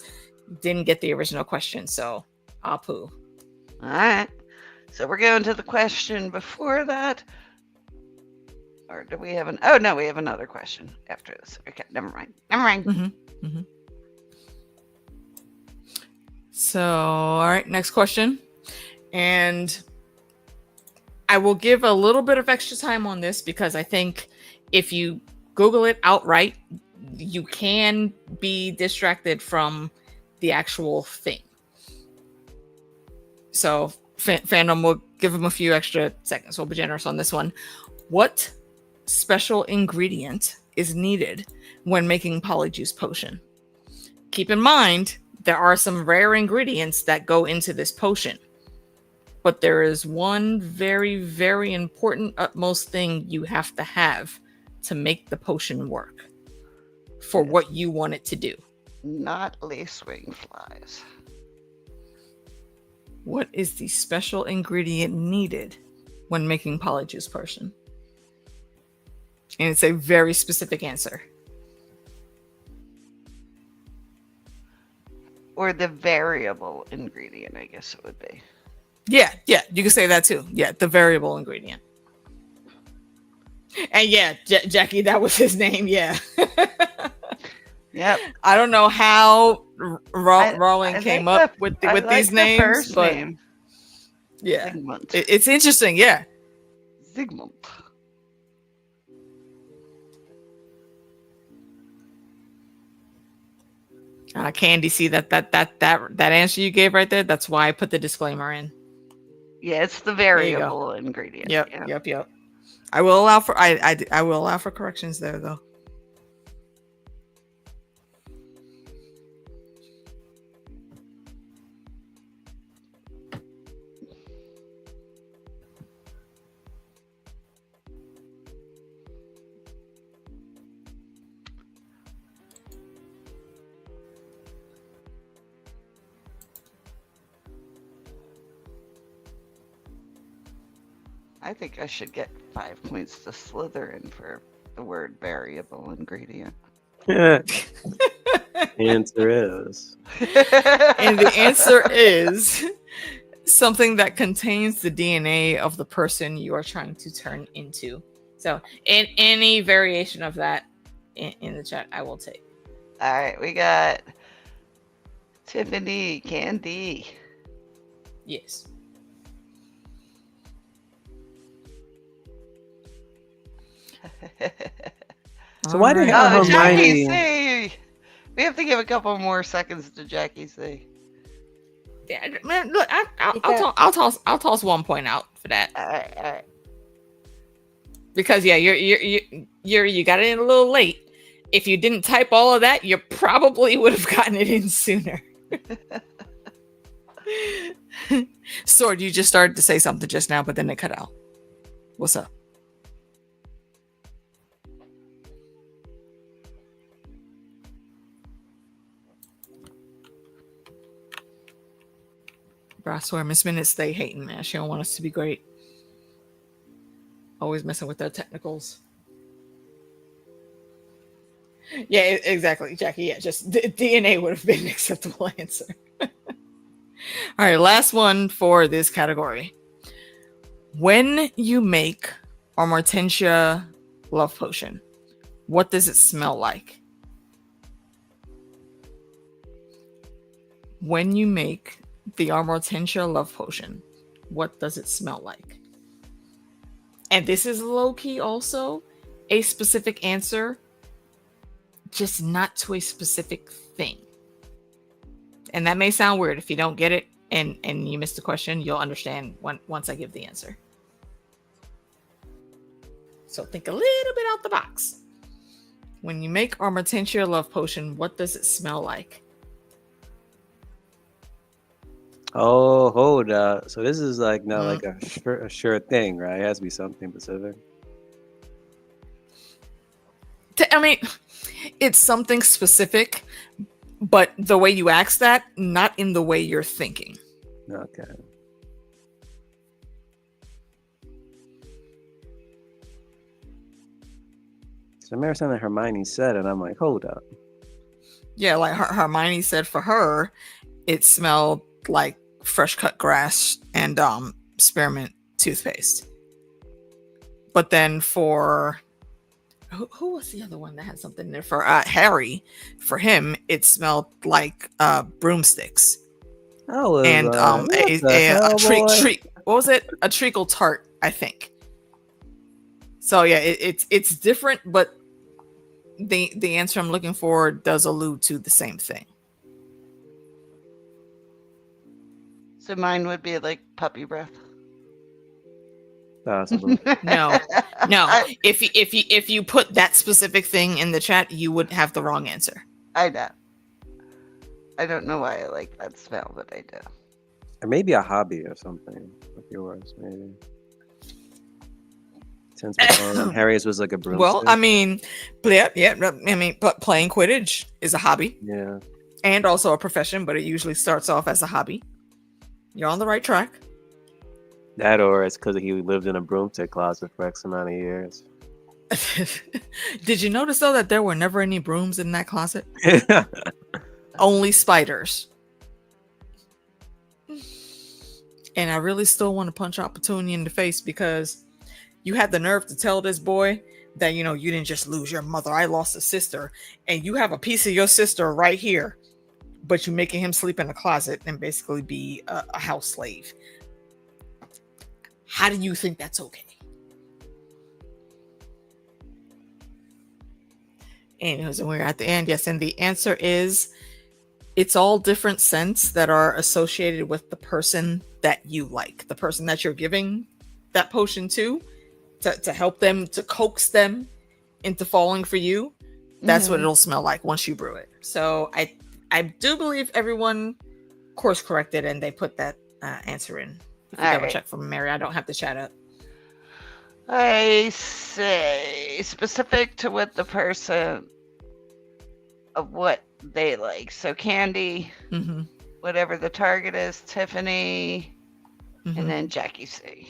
didn't get the original question, so Apu. All right. So we're going to the question before that. Or do we have an... Oh, no, we have another question after this. Okay, never mind. Mm-hmm. Mm-hmm. So, all right, next question. And I will give a little bit of extra time on this because I think if you Google it outright, you can be distracted from the actual thing. So Fandom will give them a few extra seconds. We'll be generous on this one. What special ingredient is needed when making polyjuice potion? Keep in mind, there are some rare ingredients that go into this potion. But there is one very, very important utmost thing you have to have to make the potion work for what you want it to do. Not lacewing flies. What is the special ingredient needed when making polyjuice potion? And it's a very specific answer. Or the variable ingredient, I guess it would be. Yeah, you can say that too. Yeah, the variable ingredient. And yeah, Jackie, that was his name. Yeah. Yep. I don't know how Rowling I came think up the- with I like these the names, first but name. yeah, Zygmunt. it's interesting. Yeah. Zygmunt. Candy, see that answer you gave right there? That's why I put the disclaimer in. Yeah, it's the you go. variable ingredient. Yep, Yeah. yep. I will allow for I will allow for corrections there though. I I think I should get 5 points to Slytherin for the word variable ingredient. Answer is. And the answer is something that contains the DNA of the person you are trying to turn into. So, in any variation of that in the chat, I will take. All right, we got Tiffany Candy. Yes. So why did Alright. Jackie Hermione? C. We have to give a couple more seconds to Jackie C. Yeah, man, look, You got- I'll toss 1 point out for that All right. because yeah, you got it in a little late. If you didn't type all of that, you probably would have gotten it in sooner. Sword, you just started to say something just now, but then it cut out. What's up? Bro, I swear, Miss Minute stay hating, man. She don't want us to be great. Always messing with their technicals. Yeah, exactly, Jackie. Yeah, just DNA would have been an acceptable answer. All right, last one for this category. When you make a Mortentia love potion, what does it smell like? When you make the Mortentia love potion, what does it smell like? And this is low-key also a specific answer, just not to a specific thing. And that may sound weird. If you don't get it and you missed the question, you'll understand once I give the answer. So think a little bit out the box. When you make our Mortentia love potion, what does it smell like? Oh, hold up. So this is like not like a sure thing, right? It has to be something specific. I mean, it's something specific, but the way you ask that, not in the way you're thinking. Okay. So I remember something that Hermione said, and I'm like, hold up. Yeah, like Hermione said for her, it smelled like fresh cut grass and spearmint toothpaste. But then for who was the other one that had something in there? For Harry, for him, it smelled like broomsticks. Oh, and a treat. What was it? A treacle tart, I think. So yeah, it's different, but the answer I'm looking for does allude to the same thing. So mine would be like puppy breath. Possible. No. If you put that specific thing in the chat, you would have the wrong answer. I know. I don't know why I like that smell, but I do. Or maybe a hobby or something of yours, maybe. Since Harry's was like a broomstick. Well, I mean, playing Quidditch is a hobby. Yeah. And also a profession, but it usually starts off as a hobby. You're on the right track. That or it's because he lived in a broomstick closet for X amount of years. Did you notice though that there were never any brooms in that closet? Only spiders. And I really still want to punch out Petunia in the face because you had the nerve to tell this boy that, you know, you didn't just lose your mother. I lost a sister. And you have a piece of your sister right here. But you're making him sleep in a closet and basically be a house slave. How do you think that's okay? Anyways, and we're at the end. Yes, and the answer is it's all different scents that are associated with the person that you like. The person that you're giving that potion to help them, to coax them into falling for you. That's what it'll smell like once you brew it. So I do believe everyone course corrected and they put that answer in. If you double check from Mary, I don't have the chat up. I say specific to what the person of what they like. So Candy, whatever the target is, Tiffany, and then Jackie C.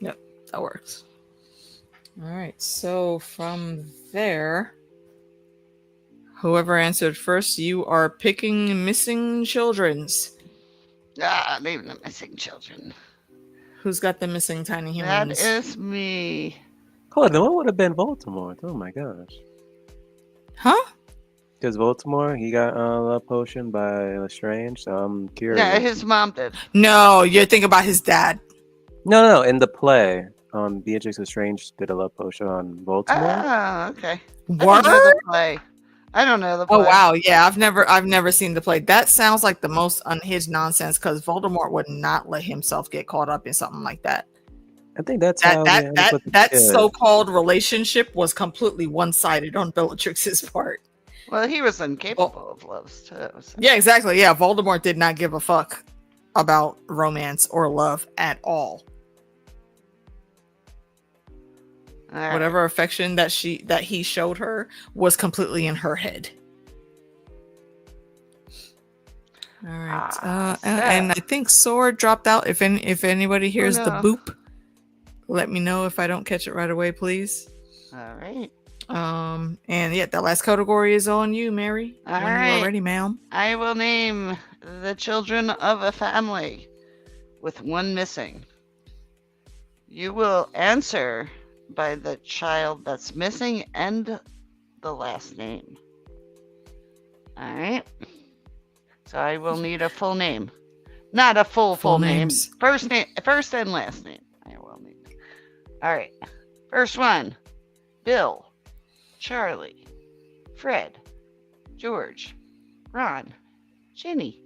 Yep, that works. All right, so from there, whoever answered first, you are picking missing children's. Leave the missing children. Who's got the missing tiny humans? That is me. Hold on, what would have been Voldemort? Oh my gosh. Huh? Because Voldemort, he got a love potion by Lestrange, so I'm curious. Yeah, his mom did. No, you're thinking about his dad. No, in the play, Beatrix Lestrange did a love potion on Voldemort. Oh, okay. What? I don't know the play. Oh wow, yeah, I've never seen the play. That sounds like the most unhinged nonsense because Voldemort would not let himself get caught up in something like that. I think that's that so-called relationship was completely one-sided on Bellatrix's part. Well, he was incapable of love too. So. Yeah, exactly. Yeah, Voldemort did not give a fuck about romance or love at all. All right. Whatever affection that he showed her was completely in her head. All right. And I think Sword dropped out. If anybody hears the boop, let me know if I don't catch it right away, please. All right. And yeah, that last category is on you, Mary. All when right. you are ready, ma'am. I will name the children of a family with one missing. You will answer by the child that's missing and the last name. All right. So I will need a full name. Not a full name. names. First and last name. I will need. All right. First one. Bill, Charlie, Fred, George, Ron, Ginny.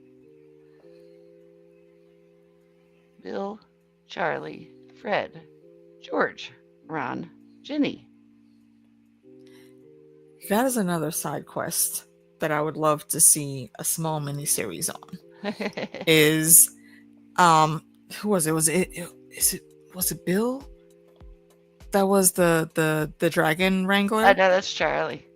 Bill, Charlie, Fred, George, Ron, Ginny. That is another side quest that I would love to see a small miniseries on. Is who was it? Was it Bill? That was the dragon wrangler? I know that's Charlie.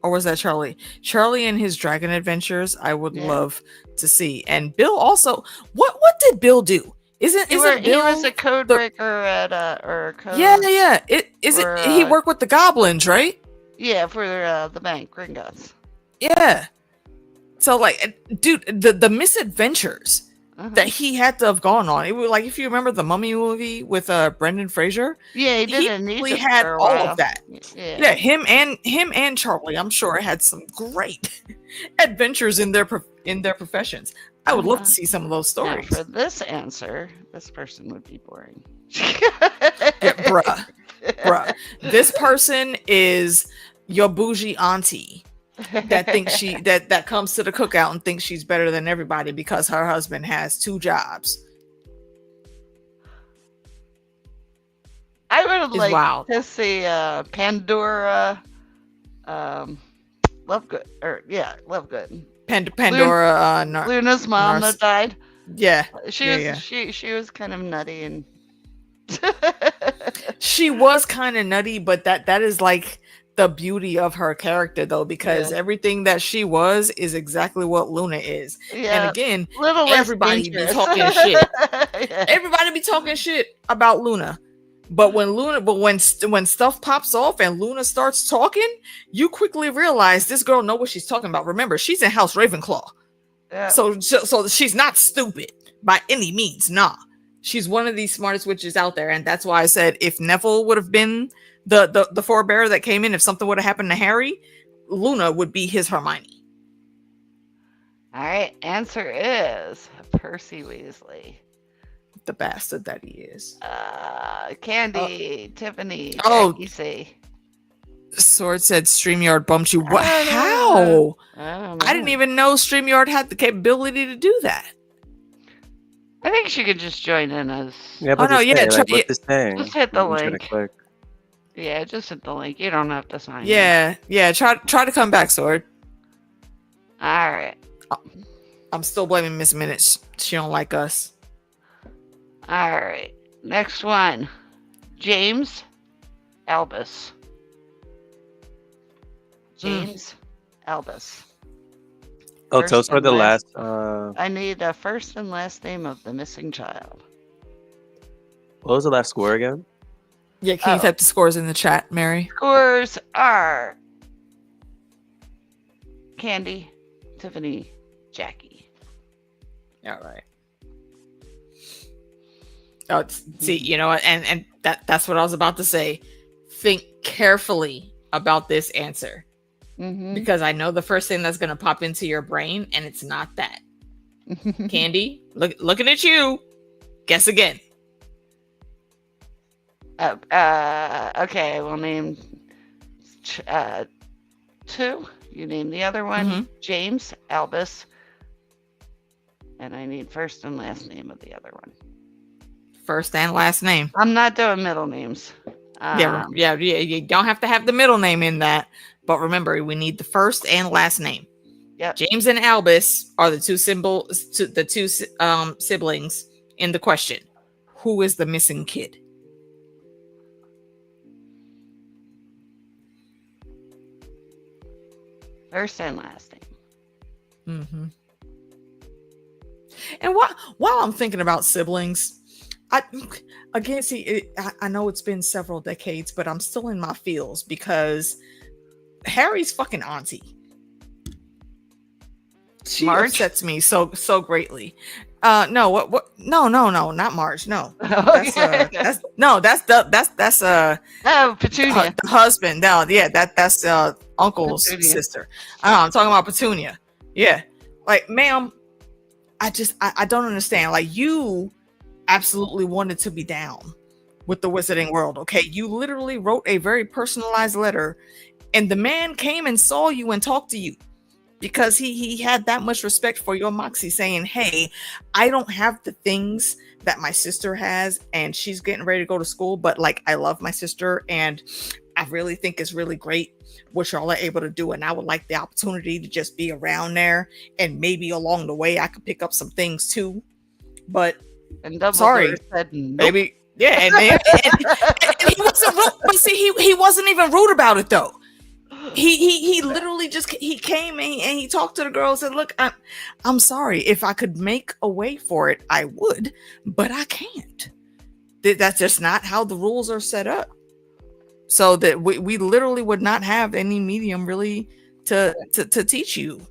Or was that Charlie? Charlie and his dragon adventures I would love to see. And Bill also, what did Bill do? Isn't Bill, he was a code breaker at or a code? Yeah. He worked with the goblins, right? Yeah, for the bank, Gringotts. Yeah. So like, dude, the misadventures that he had to have gone on. It was like, if you remember the Mummy movie with Brendan Fraser. Yeah, he did. He had all of that. Yeah, him and Charlie, I'm sure, had some great adventures in their professions. I would love to see some of those stories. Now, for this answer, this person would be boring. Bruh. This person is your bougie auntie that thinks that comes to the cookout and thinks she's better than everybody because her husband has 2 jobs. I would like to see Pandora Lovegood. Pandora Luna's mom that died. Yeah. She was kind of nutty and she was kind of nutty, but that is like the beauty of her character though, because everything that she was is exactly what Luna is. Yeah. And again, everybody be talking shit. Everybody be talking shit about Luna. But when stuff pops off and Luna starts talking, you quickly realize this girl knows what she's talking about. Remember, she's in House Ravenclaw. Yeah. So she's not stupid by any means. Nah. She's one of the smartest witches out there. And that's why I said if Neville would have been the forebearer that came in, if something would have happened to Harry, Luna would be his Hermione. All right. Answer is Percy Weasley. The bastard that he is. Candy, Tiffany, Jackie C. Sword said StreamYard bumped you. What? How? I didn't even know StreamYard had the capability to do that. I think she could just join in as. Yeah, but just hit the link. Yeah, just hit the link. You don't have to sign. Yeah. Try to come back, Sword. All right. I'm still blaming Miss Minutes. She don't like us. All right. Next one. James Albus. Albus. Oh, so for the last. I need a first and last name of the missing child. What was the last score again? Yeah, can you type the scores in the chat, Mary? Scores are Candy, Tiffany, Jackie. All right. Oh, see, you know, and that's what I was about to say. Think carefully about this answer. Mm-hmm. Because I know the first thing that's going to pop into your brain, and it's not that. Candy, looking at you. Guess again. Okay, we'll name 2. You name the other one. Mm-hmm. James Albus. And I need first and last name of the other one. First and last name. I'm not doing middle names. Yeah. You don't have to have the middle name in that. But remember, we need the first and last name. Yep. James and Albus are the two siblings in the question. Who is the missing kid? First and last name. Mm-hmm. And while I'm thinking about siblings, I know it's been several decades, but I'm still in my feels because Harry's fucking auntie. She Marge? upsets me so greatly. No, what? No, not Marge. No, Okay. that's Oh, Petunia. the husband. No, yeah, that's uncle's Petunia. sister. I'm talking about Petunia. Yeah, like, ma'am, I don't understand. Like, you absolutely wanted to be down with the Wizarding World. Okay, you literally wrote a very personalized letter, and the man came and saw you and talked to you because he had that much respect for your moxie, saying, hey, I don't have the things that my sister has, and she's getting ready to go to school, but like, I love my sister, and I really think it's really great what y'all are able to do, and I would like the opportunity to just be around there, and maybe along the way I could pick up some things too. But And Dumbledore sorry, said nope. maybe, yeah, and he wasn't rude, but see, he wasn't even rude about it though. He literally just he came and he talked to the girl and said, look, I'm sorry, if I could make a way for it I would, but I can't. That's just not how the rules are set up, so that we literally would not have any medium really to teach you.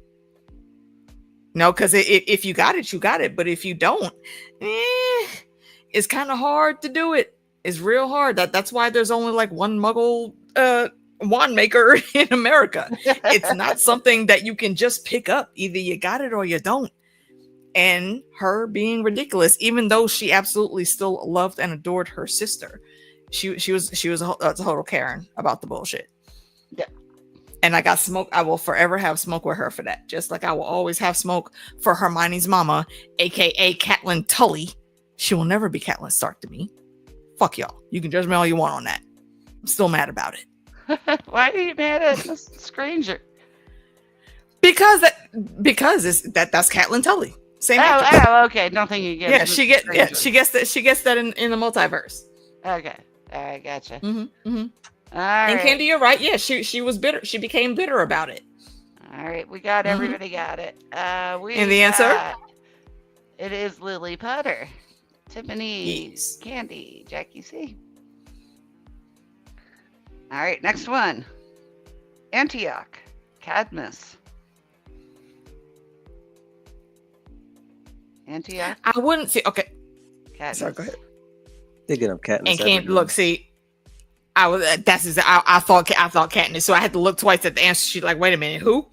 No, because if you got it, you got it, but if you don't, it's kind of hard to do it. It's real hard. That's why there's only like one Muggle wand maker in America. It's not something that you can just pick up. Either you got it or you don't. And her being ridiculous, even though she absolutely still loved and adored her sister, she was a total Karen about the bullshit. Yeah. And I got smoke. I will forever have smoke with her for that. Just like I will always have smoke for Hermione's mama, aka Catelyn Tully. She will never be Catelyn Stark to me. Fuck y'all. You can judge me all you want on that. I'm still mad about it. Why are you mad at this stranger? Because that's Catelyn Tully. Same actress. Oh, okay. Nothing against. Yeah, she gets that in the multiverse. Okay, all right, gotcha. Mm-hmm, mm-hmm. All right. And Candy, you're right. Yeah, she was bitter. She became bitter about it. All right, we got everybody got it. And the answer? It is Lily Potter, Tiffany, Yes. Candy, Jackie C. All right, next one. Antioch, Cadmus. Antioch, I wouldn't say okay. Cadmus. Sorry, go ahead. Thinking of Katniss. And Candy, look, see, I thought Katniss, so I had to look twice at the answer. She's like, wait a minute, who?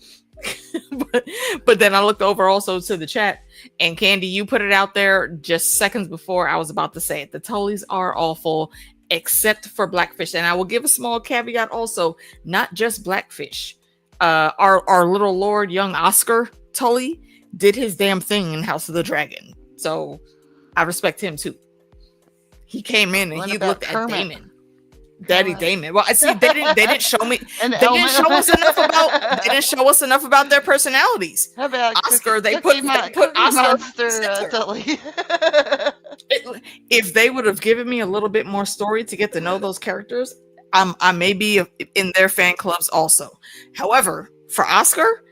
but then I looked over also to the chat, and Candy, you put it out there just seconds before I was about to say it. The Tullys are awful, except for Blackfish. And I will give a small caveat also, not just Blackfish. Our little Lord, young Oscar Tully, did his damn thing in House of the Dragon. So I respect him too. He came in and What he about looked Kermit? at Damon. Daddy Damon. Well, I see they didn't show me. And They didn't show us enough about their personalities. How about Oscar, they Cookie put Oscar Monster center. Tully. If they would have given me a little bit more story to get to know those characters, I may be in their fan clubs also. However, for Oscar,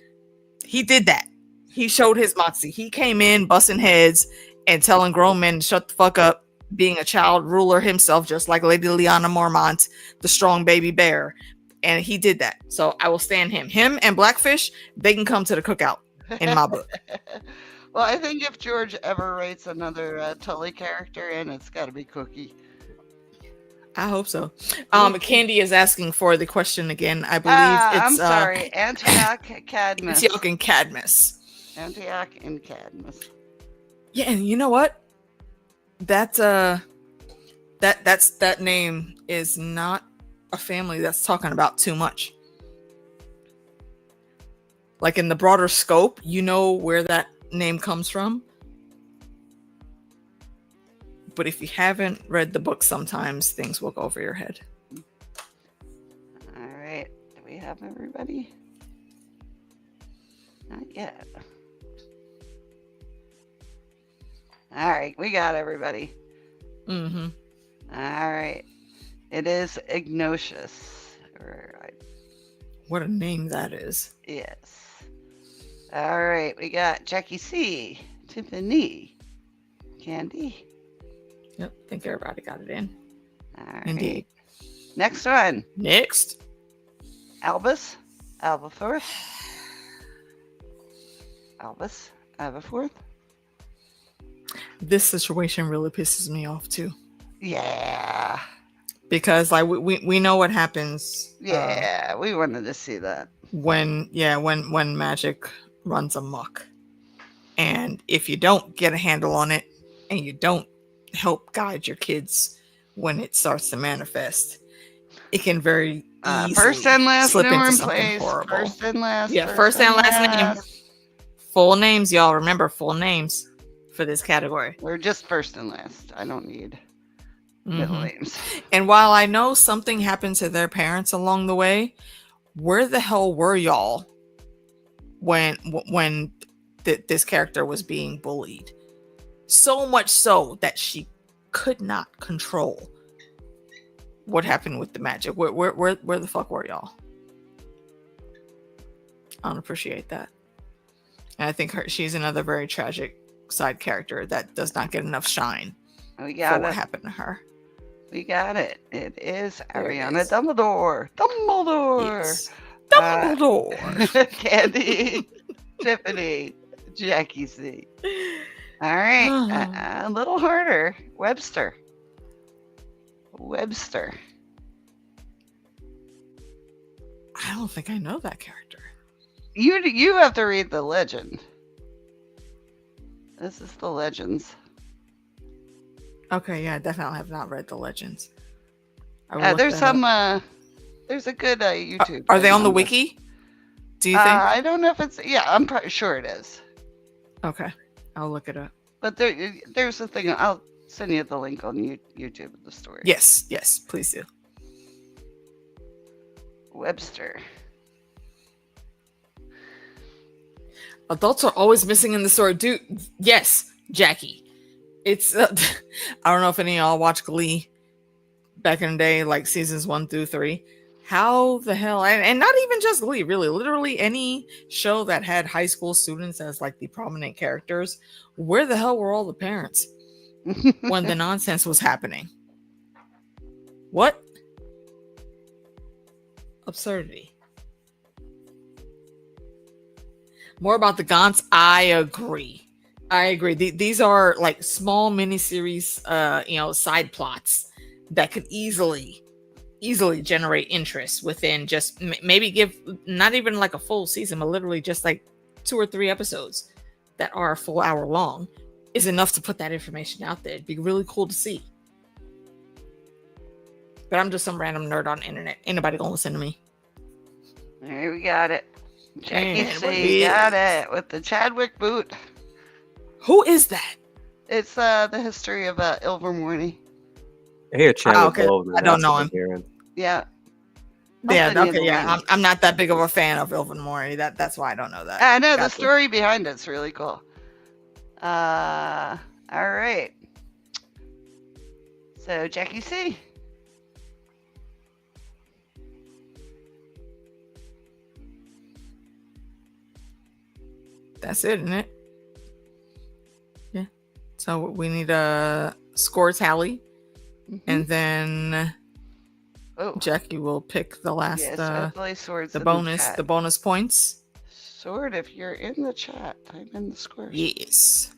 he did that. He showed his moxie. He came in busting heads and telling grown men to shut the fuck up, being a child ruler himself, just like Lady Lyanna Mormont, the strong baby bear. And he did that. So I will stand him. Him and Blackfish, they can come to the cookout in my book. Well, I think if George ever writes another Tully character in, it's got to be Cookie. I hope so. Candy is asking for the question again. I believe I'm it's sorry, Antioch, Cadmus. Antioch and Cadmus. Antioch and Cadmus. Yeah, and you know what? That name is not a family that's talking about too much. Like in the broader scope, you know where that name comes from. But if you haven't read the book, sometimes things will go over your head. All right. Do we have everybody? Not yet. All right, we got everybody. Mm-hmm. All right. It is Ignatius. What a name that is. Yes. All right, we got Jackie C, Tiffany, Candy. Yep, I think everybody got it in. All right. Indeed. Next one, Next. Albus, Albaforth. Albus, Albaforth. This situation really pisses me off too. Yeah. Because like we know what happens. Yeah, we wanted to see that. When magic runs amok. And if you don't get a handle on it and you don't help guide your kids when it starts to manifest, it can very easily first and last slip name into in something place. horrible. First and last. Yeah, first and last name. Full names, y'all. Remember, full names for this category. We're just first and last. I don't need middle names. And while I know something happened to their parents along the way, where the hell were y'all when this character was being bullied? So much so that she could not control what happened with the magic. Where the fuck were y'all? I don't appreciate that. And I think she's another very tragic side character that does not get enough shine We for got what it. happened to her. We got it. It is There it Ariana is. Dumbledore. Dumbledore. Yes. Dumbledore. Candy, Tiffany, Jackie C. All right, a little harder. Webster. I don't think I know that character. You have to read the legend. This is the legends. Okay, yeah, I definitely have not read the legends. I will look There's that some. up. There's a good YouTube. Are they thing on the this. wiki? Do you think? I don't know if it's. Yeah, I'm pretty sure it is. Okay, I'll look it up. But there's a thing. I'll send you the link on YouTube of the story. Yes, please do. Webster. Adults are always missing in the story, dude. Yes, Jackie. It's I don't know if any of y'all watch Glee back in the day, like seasons 1 through 3. How the hell, and not even just Glee, really, literally any show that had high school students as like the prominent characters. Where the hell were all the parents when the nonsense was happening? What? Absurdity. More about the Gaunts. I agree. These are like small miniseries, side plots that could easily generate interest within just maybe give not even like a full season, but literally just like 2 or 3 episodes that are a full hour long is enough to put that information out there. It'd be really cool to see. But I'm just some random nerd on the internet. Ain't nobody gonna listen to me. There we got it. Jackie And C got it with the Chadwick boot. Who is that? It's the history of Ilvermorny. I hear Chad okay. I don't know him. Yeah. Yeah, I'll send you okay, the yeah. link. I'm not that big of a fan of Ilvin Mori. That's why I don't know that. I know the Gotcha. story behind it's really cool. All right. So Jackie C. That's it, isn't it? Yeah. So we need a score tally, and then Oh, Jackie will pick the last yes, hopefully Sword's the in bonus chat. the bonus points. Sword, if you're in the chat, type in the scores. Yes.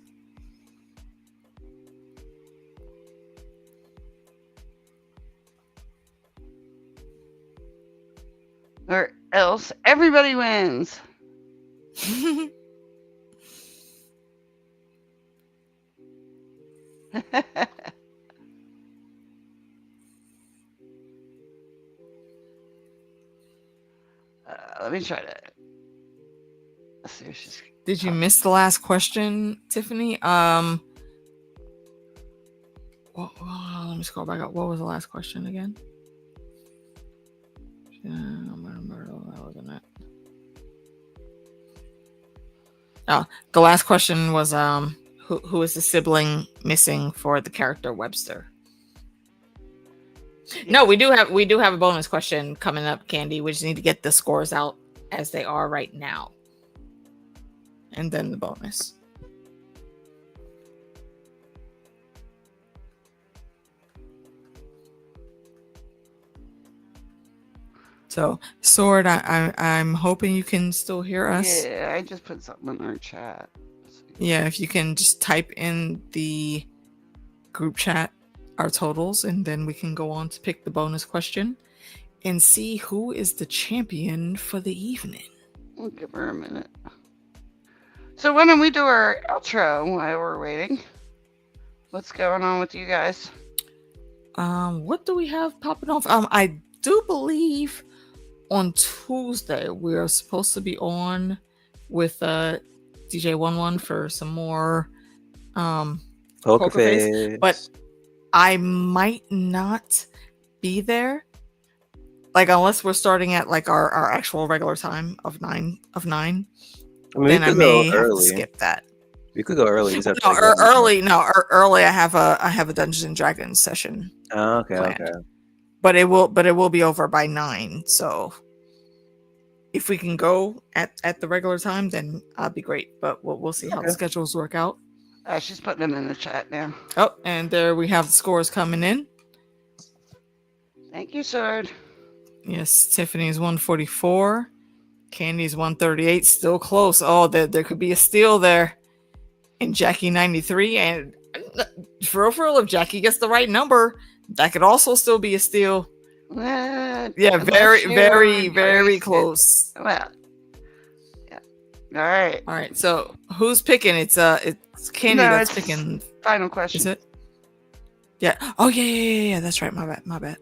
Or else everybody wins. Let me try to. Let's see if she's. Did you miss the last question, Tiffany? Let me scroll back up. What was the last question again? That wasn't it. The last question was who is the sibling missing for the character Webster? No, we do have a bonus question coming up, Candy. We just need to get the scores out as they are right now. And then the bonus. So, Sword, I'm hoping you can still hear us. Yeah, I just put something in our chat. Yeah, if you can just type in the group chat our totals, and then we can go on to pick the bonus question and see who is the champion for the evening. We'll give her a minute. So why don't we do our outro while we're waiting? What's going on with you guys? What do we have popping off? I do believe on Tuesday we are supposed to be on with DJ11 for some more Poker Face, but I might not be there, like unless we're starting at like our actual regular time of 9. I mean, then I may have to skip that. We could go early. Early. I have a Dungeons and Dragons session. Oh, okay, planned. okay. But it will be over by 9. So if we can go at the regular time, then that'd be great. But we'll see how the schedules work out. She's putting them in the chat now. Oh, and there we have the scores coming in. Thank you, Sword. Yes, Tiffany's 144. Candy's 138. Still close. Oh, there could be a steal there. And Jackie 93. And for real, if Jackie gets the right number, that could also still be a steal. Yeah, very close. Well, yeah. All right. So who's picking? It's Candy that's picking. Final question. Is it? Yeah. Oh yeah. That's right. My bad.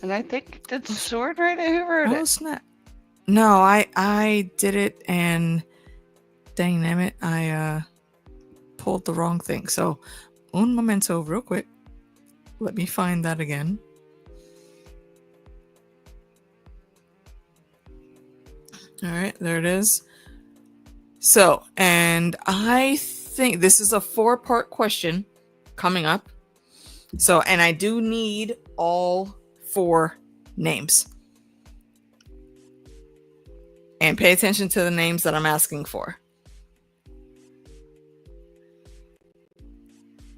And I think did Sword write it? Who wrote it? Oh snap! No, I did it, and dang it, I pulled the wrong thing. So, un momento, real quick. Let me find that again. All right, there it is. So, and I think this is a 4-part question coming up. So, and I do need all 4 names. And pay attention to the names that I'm asking for.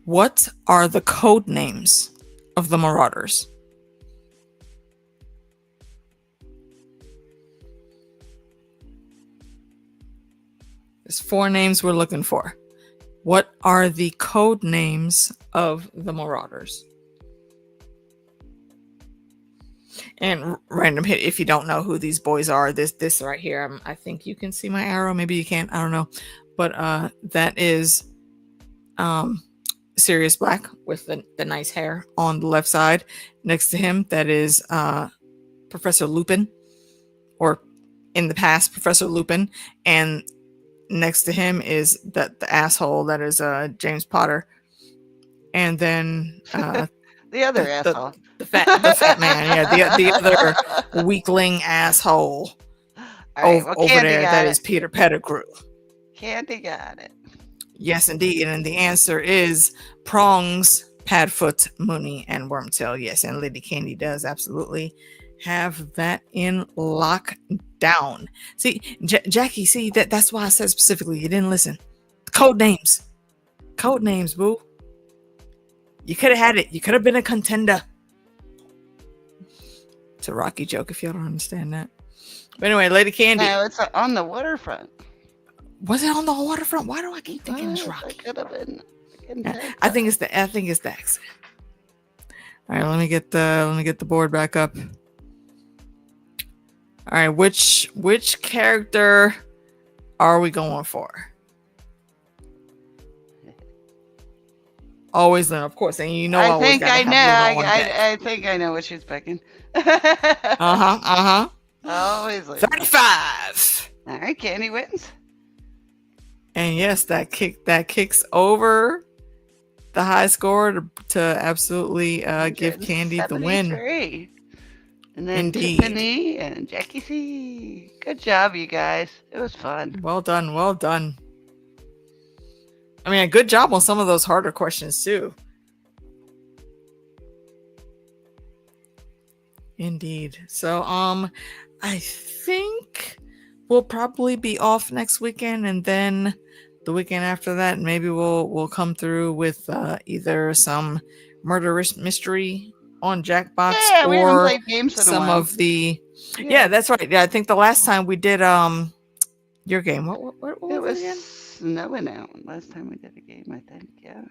What are the code names of the Marauders? There's 4 names we're looking for. What are the code names of the Marauders? And random hit, if you don't know who these boys are, this right here, I think you can see my arrow. Maybe you can't. I don't know. But that is Sirius Black with the nice hair on the left side. Next to him, that is Professor Lupin, or in the past, Professor Lupin. And next to him is the asshole that is James Potter. And then the other asshole. The fat man, yeah, the other weakling asshole over there, that is Peter Pettigrew. Candy got it. Yes, indeed. And the answer is Prongs, Padfoot, Mooney, and Wormtail. Yes, and Lady Candy does absolutely have that in lockdown. See, Jackie, see, that's why I said specifically, you didn't listen. Code names, boo. You could have had it. You could have been a contender. It's a Rocky joke if you don't understand that. But anyway, Lady Candy. No, it's on the waterfront. Was it on the waterfront? Why do I keep thinking it's Rocky? It could have been. I think it's the accent. All right, let me get the board back up. All right, which character are we going for? Always Lynn, of course, and you know I think I know. I think I know what she's picking. Always Lynn. 35. All right, Candy wins. And yes, that kicks over the high score to absolutely give Candy the win. And then Indeed. Tiffany and Jackie C. Good job, you guys. It was fun. Well done. I mean, a good job on some of those harder questions too. Indeed. So, I think we'll probably be off next weekend, and then the weekend after that, maybe we'll come through with either some murder mystery on Jackbox, Yeah, we haven't or played games in a some while. of the. Yeah, that's right. Yeah, I think the last time we did your game. What It was it again? was snowing out last time we did a game, I think. Yeah.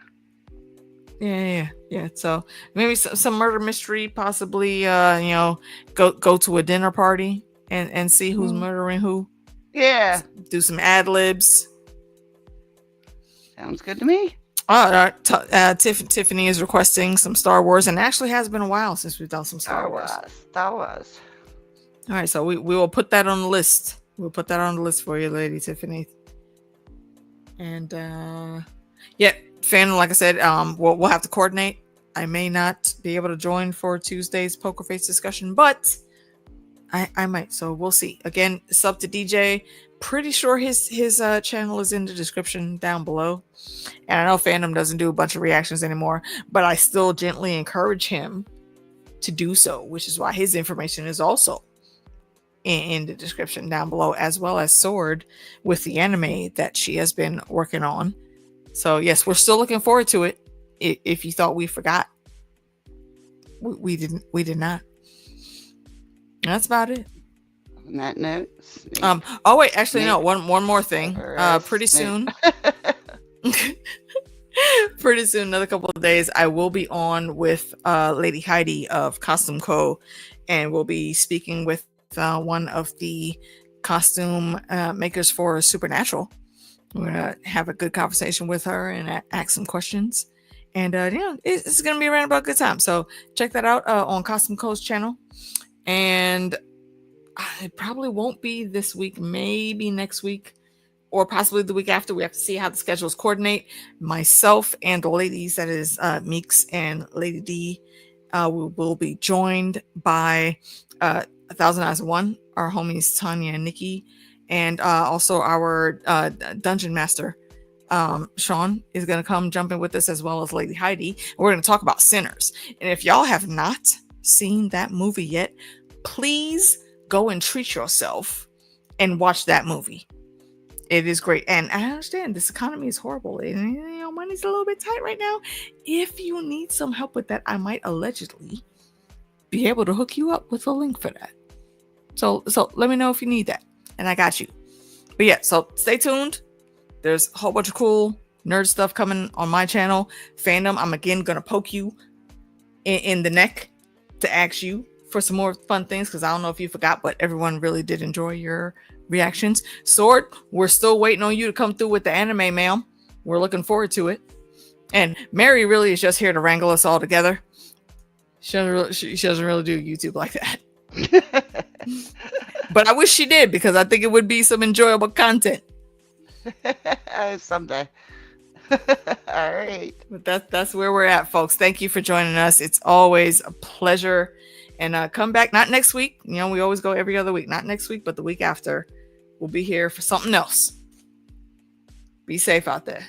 Yeah. So maybe some murder mystery, possibly. Go to a dinner party and see who's murdering who. Yeah. Do some ad libs. Sounds good to me. Tiffany is requesting some Star Wars, and it actually has been a while since we've done some Star Wars. That was. All right, so we will put that on the list. We'll put that on the list for you, Lady Tiffany. And Fandom, like I said, we'll have to coordinate. I may not be able to join for Tuesday's Poker Face discussion, but I might. So we'll see. Again, sub to DJ. Pretty sure his channel is in the description down below. And I know Fandom doesn't do a bunch of reactions anymore, but I still gently encourage him to do so, which is why his information is also in the description down below, as well as Sword with the anime that she has been working on. So yes, we're still looking forward to it. If you thought we forgot, we did not. That's about it. On that note. Oh wait, actually no. One more thing. Pretty soon. Pretty soon, another couple of days, I will be on with Lady Heidi of Costume Co, and we'll be speaking with one of the costume makers for Supernatural. We're gonna have a good conversation with her and ask some questions, and it's gonna be around about a good time. So check that out on Costume Co's channel, and it probably won't be this week, maybe next week, or possibly the week after. We have to see how the schedules coordinate. Myself and the ladies, that is Meeks and Lady D, we will be joined by 1,000 Eyes of One, our homies Tanya and Nikki, and also our dungeon master Sean is going to come jump in with us, as well as Lady Heidi. We're going to talk about Sinners, and if y'all have not seen that movie yet, please go and treat yourself and watch that movie. It is great. And I understand this economy is horrible, and money's a little bit tight right now. If you need some help with that, I might allegedly be able to hook you up with a link for that. So let me know if you need that, and I got you. But yeah, so stay tuned. There's a whole bunch of cool nerd stuff coming on my channel. Fandom, I'm again gonna poke you in the neck to ask you for some more fun things, because I don't know if you forgot, but everyone really did enjoy your reactions. Sword, we're still waiting on you to come through with the anime, ma'am. We're looking forward to it. And Mary really is just here to wrangle us all together. She doesn't really do YouTube like that. But I wish she did, because I think it would be some enjoyable content. Someday. All right. But that's where we're at, folks. Thank you for joining us. It's always a pleasure. And come back, not next week. We always go every other week. Not next week, but the week after. We'll be here for something else. Be safe out there.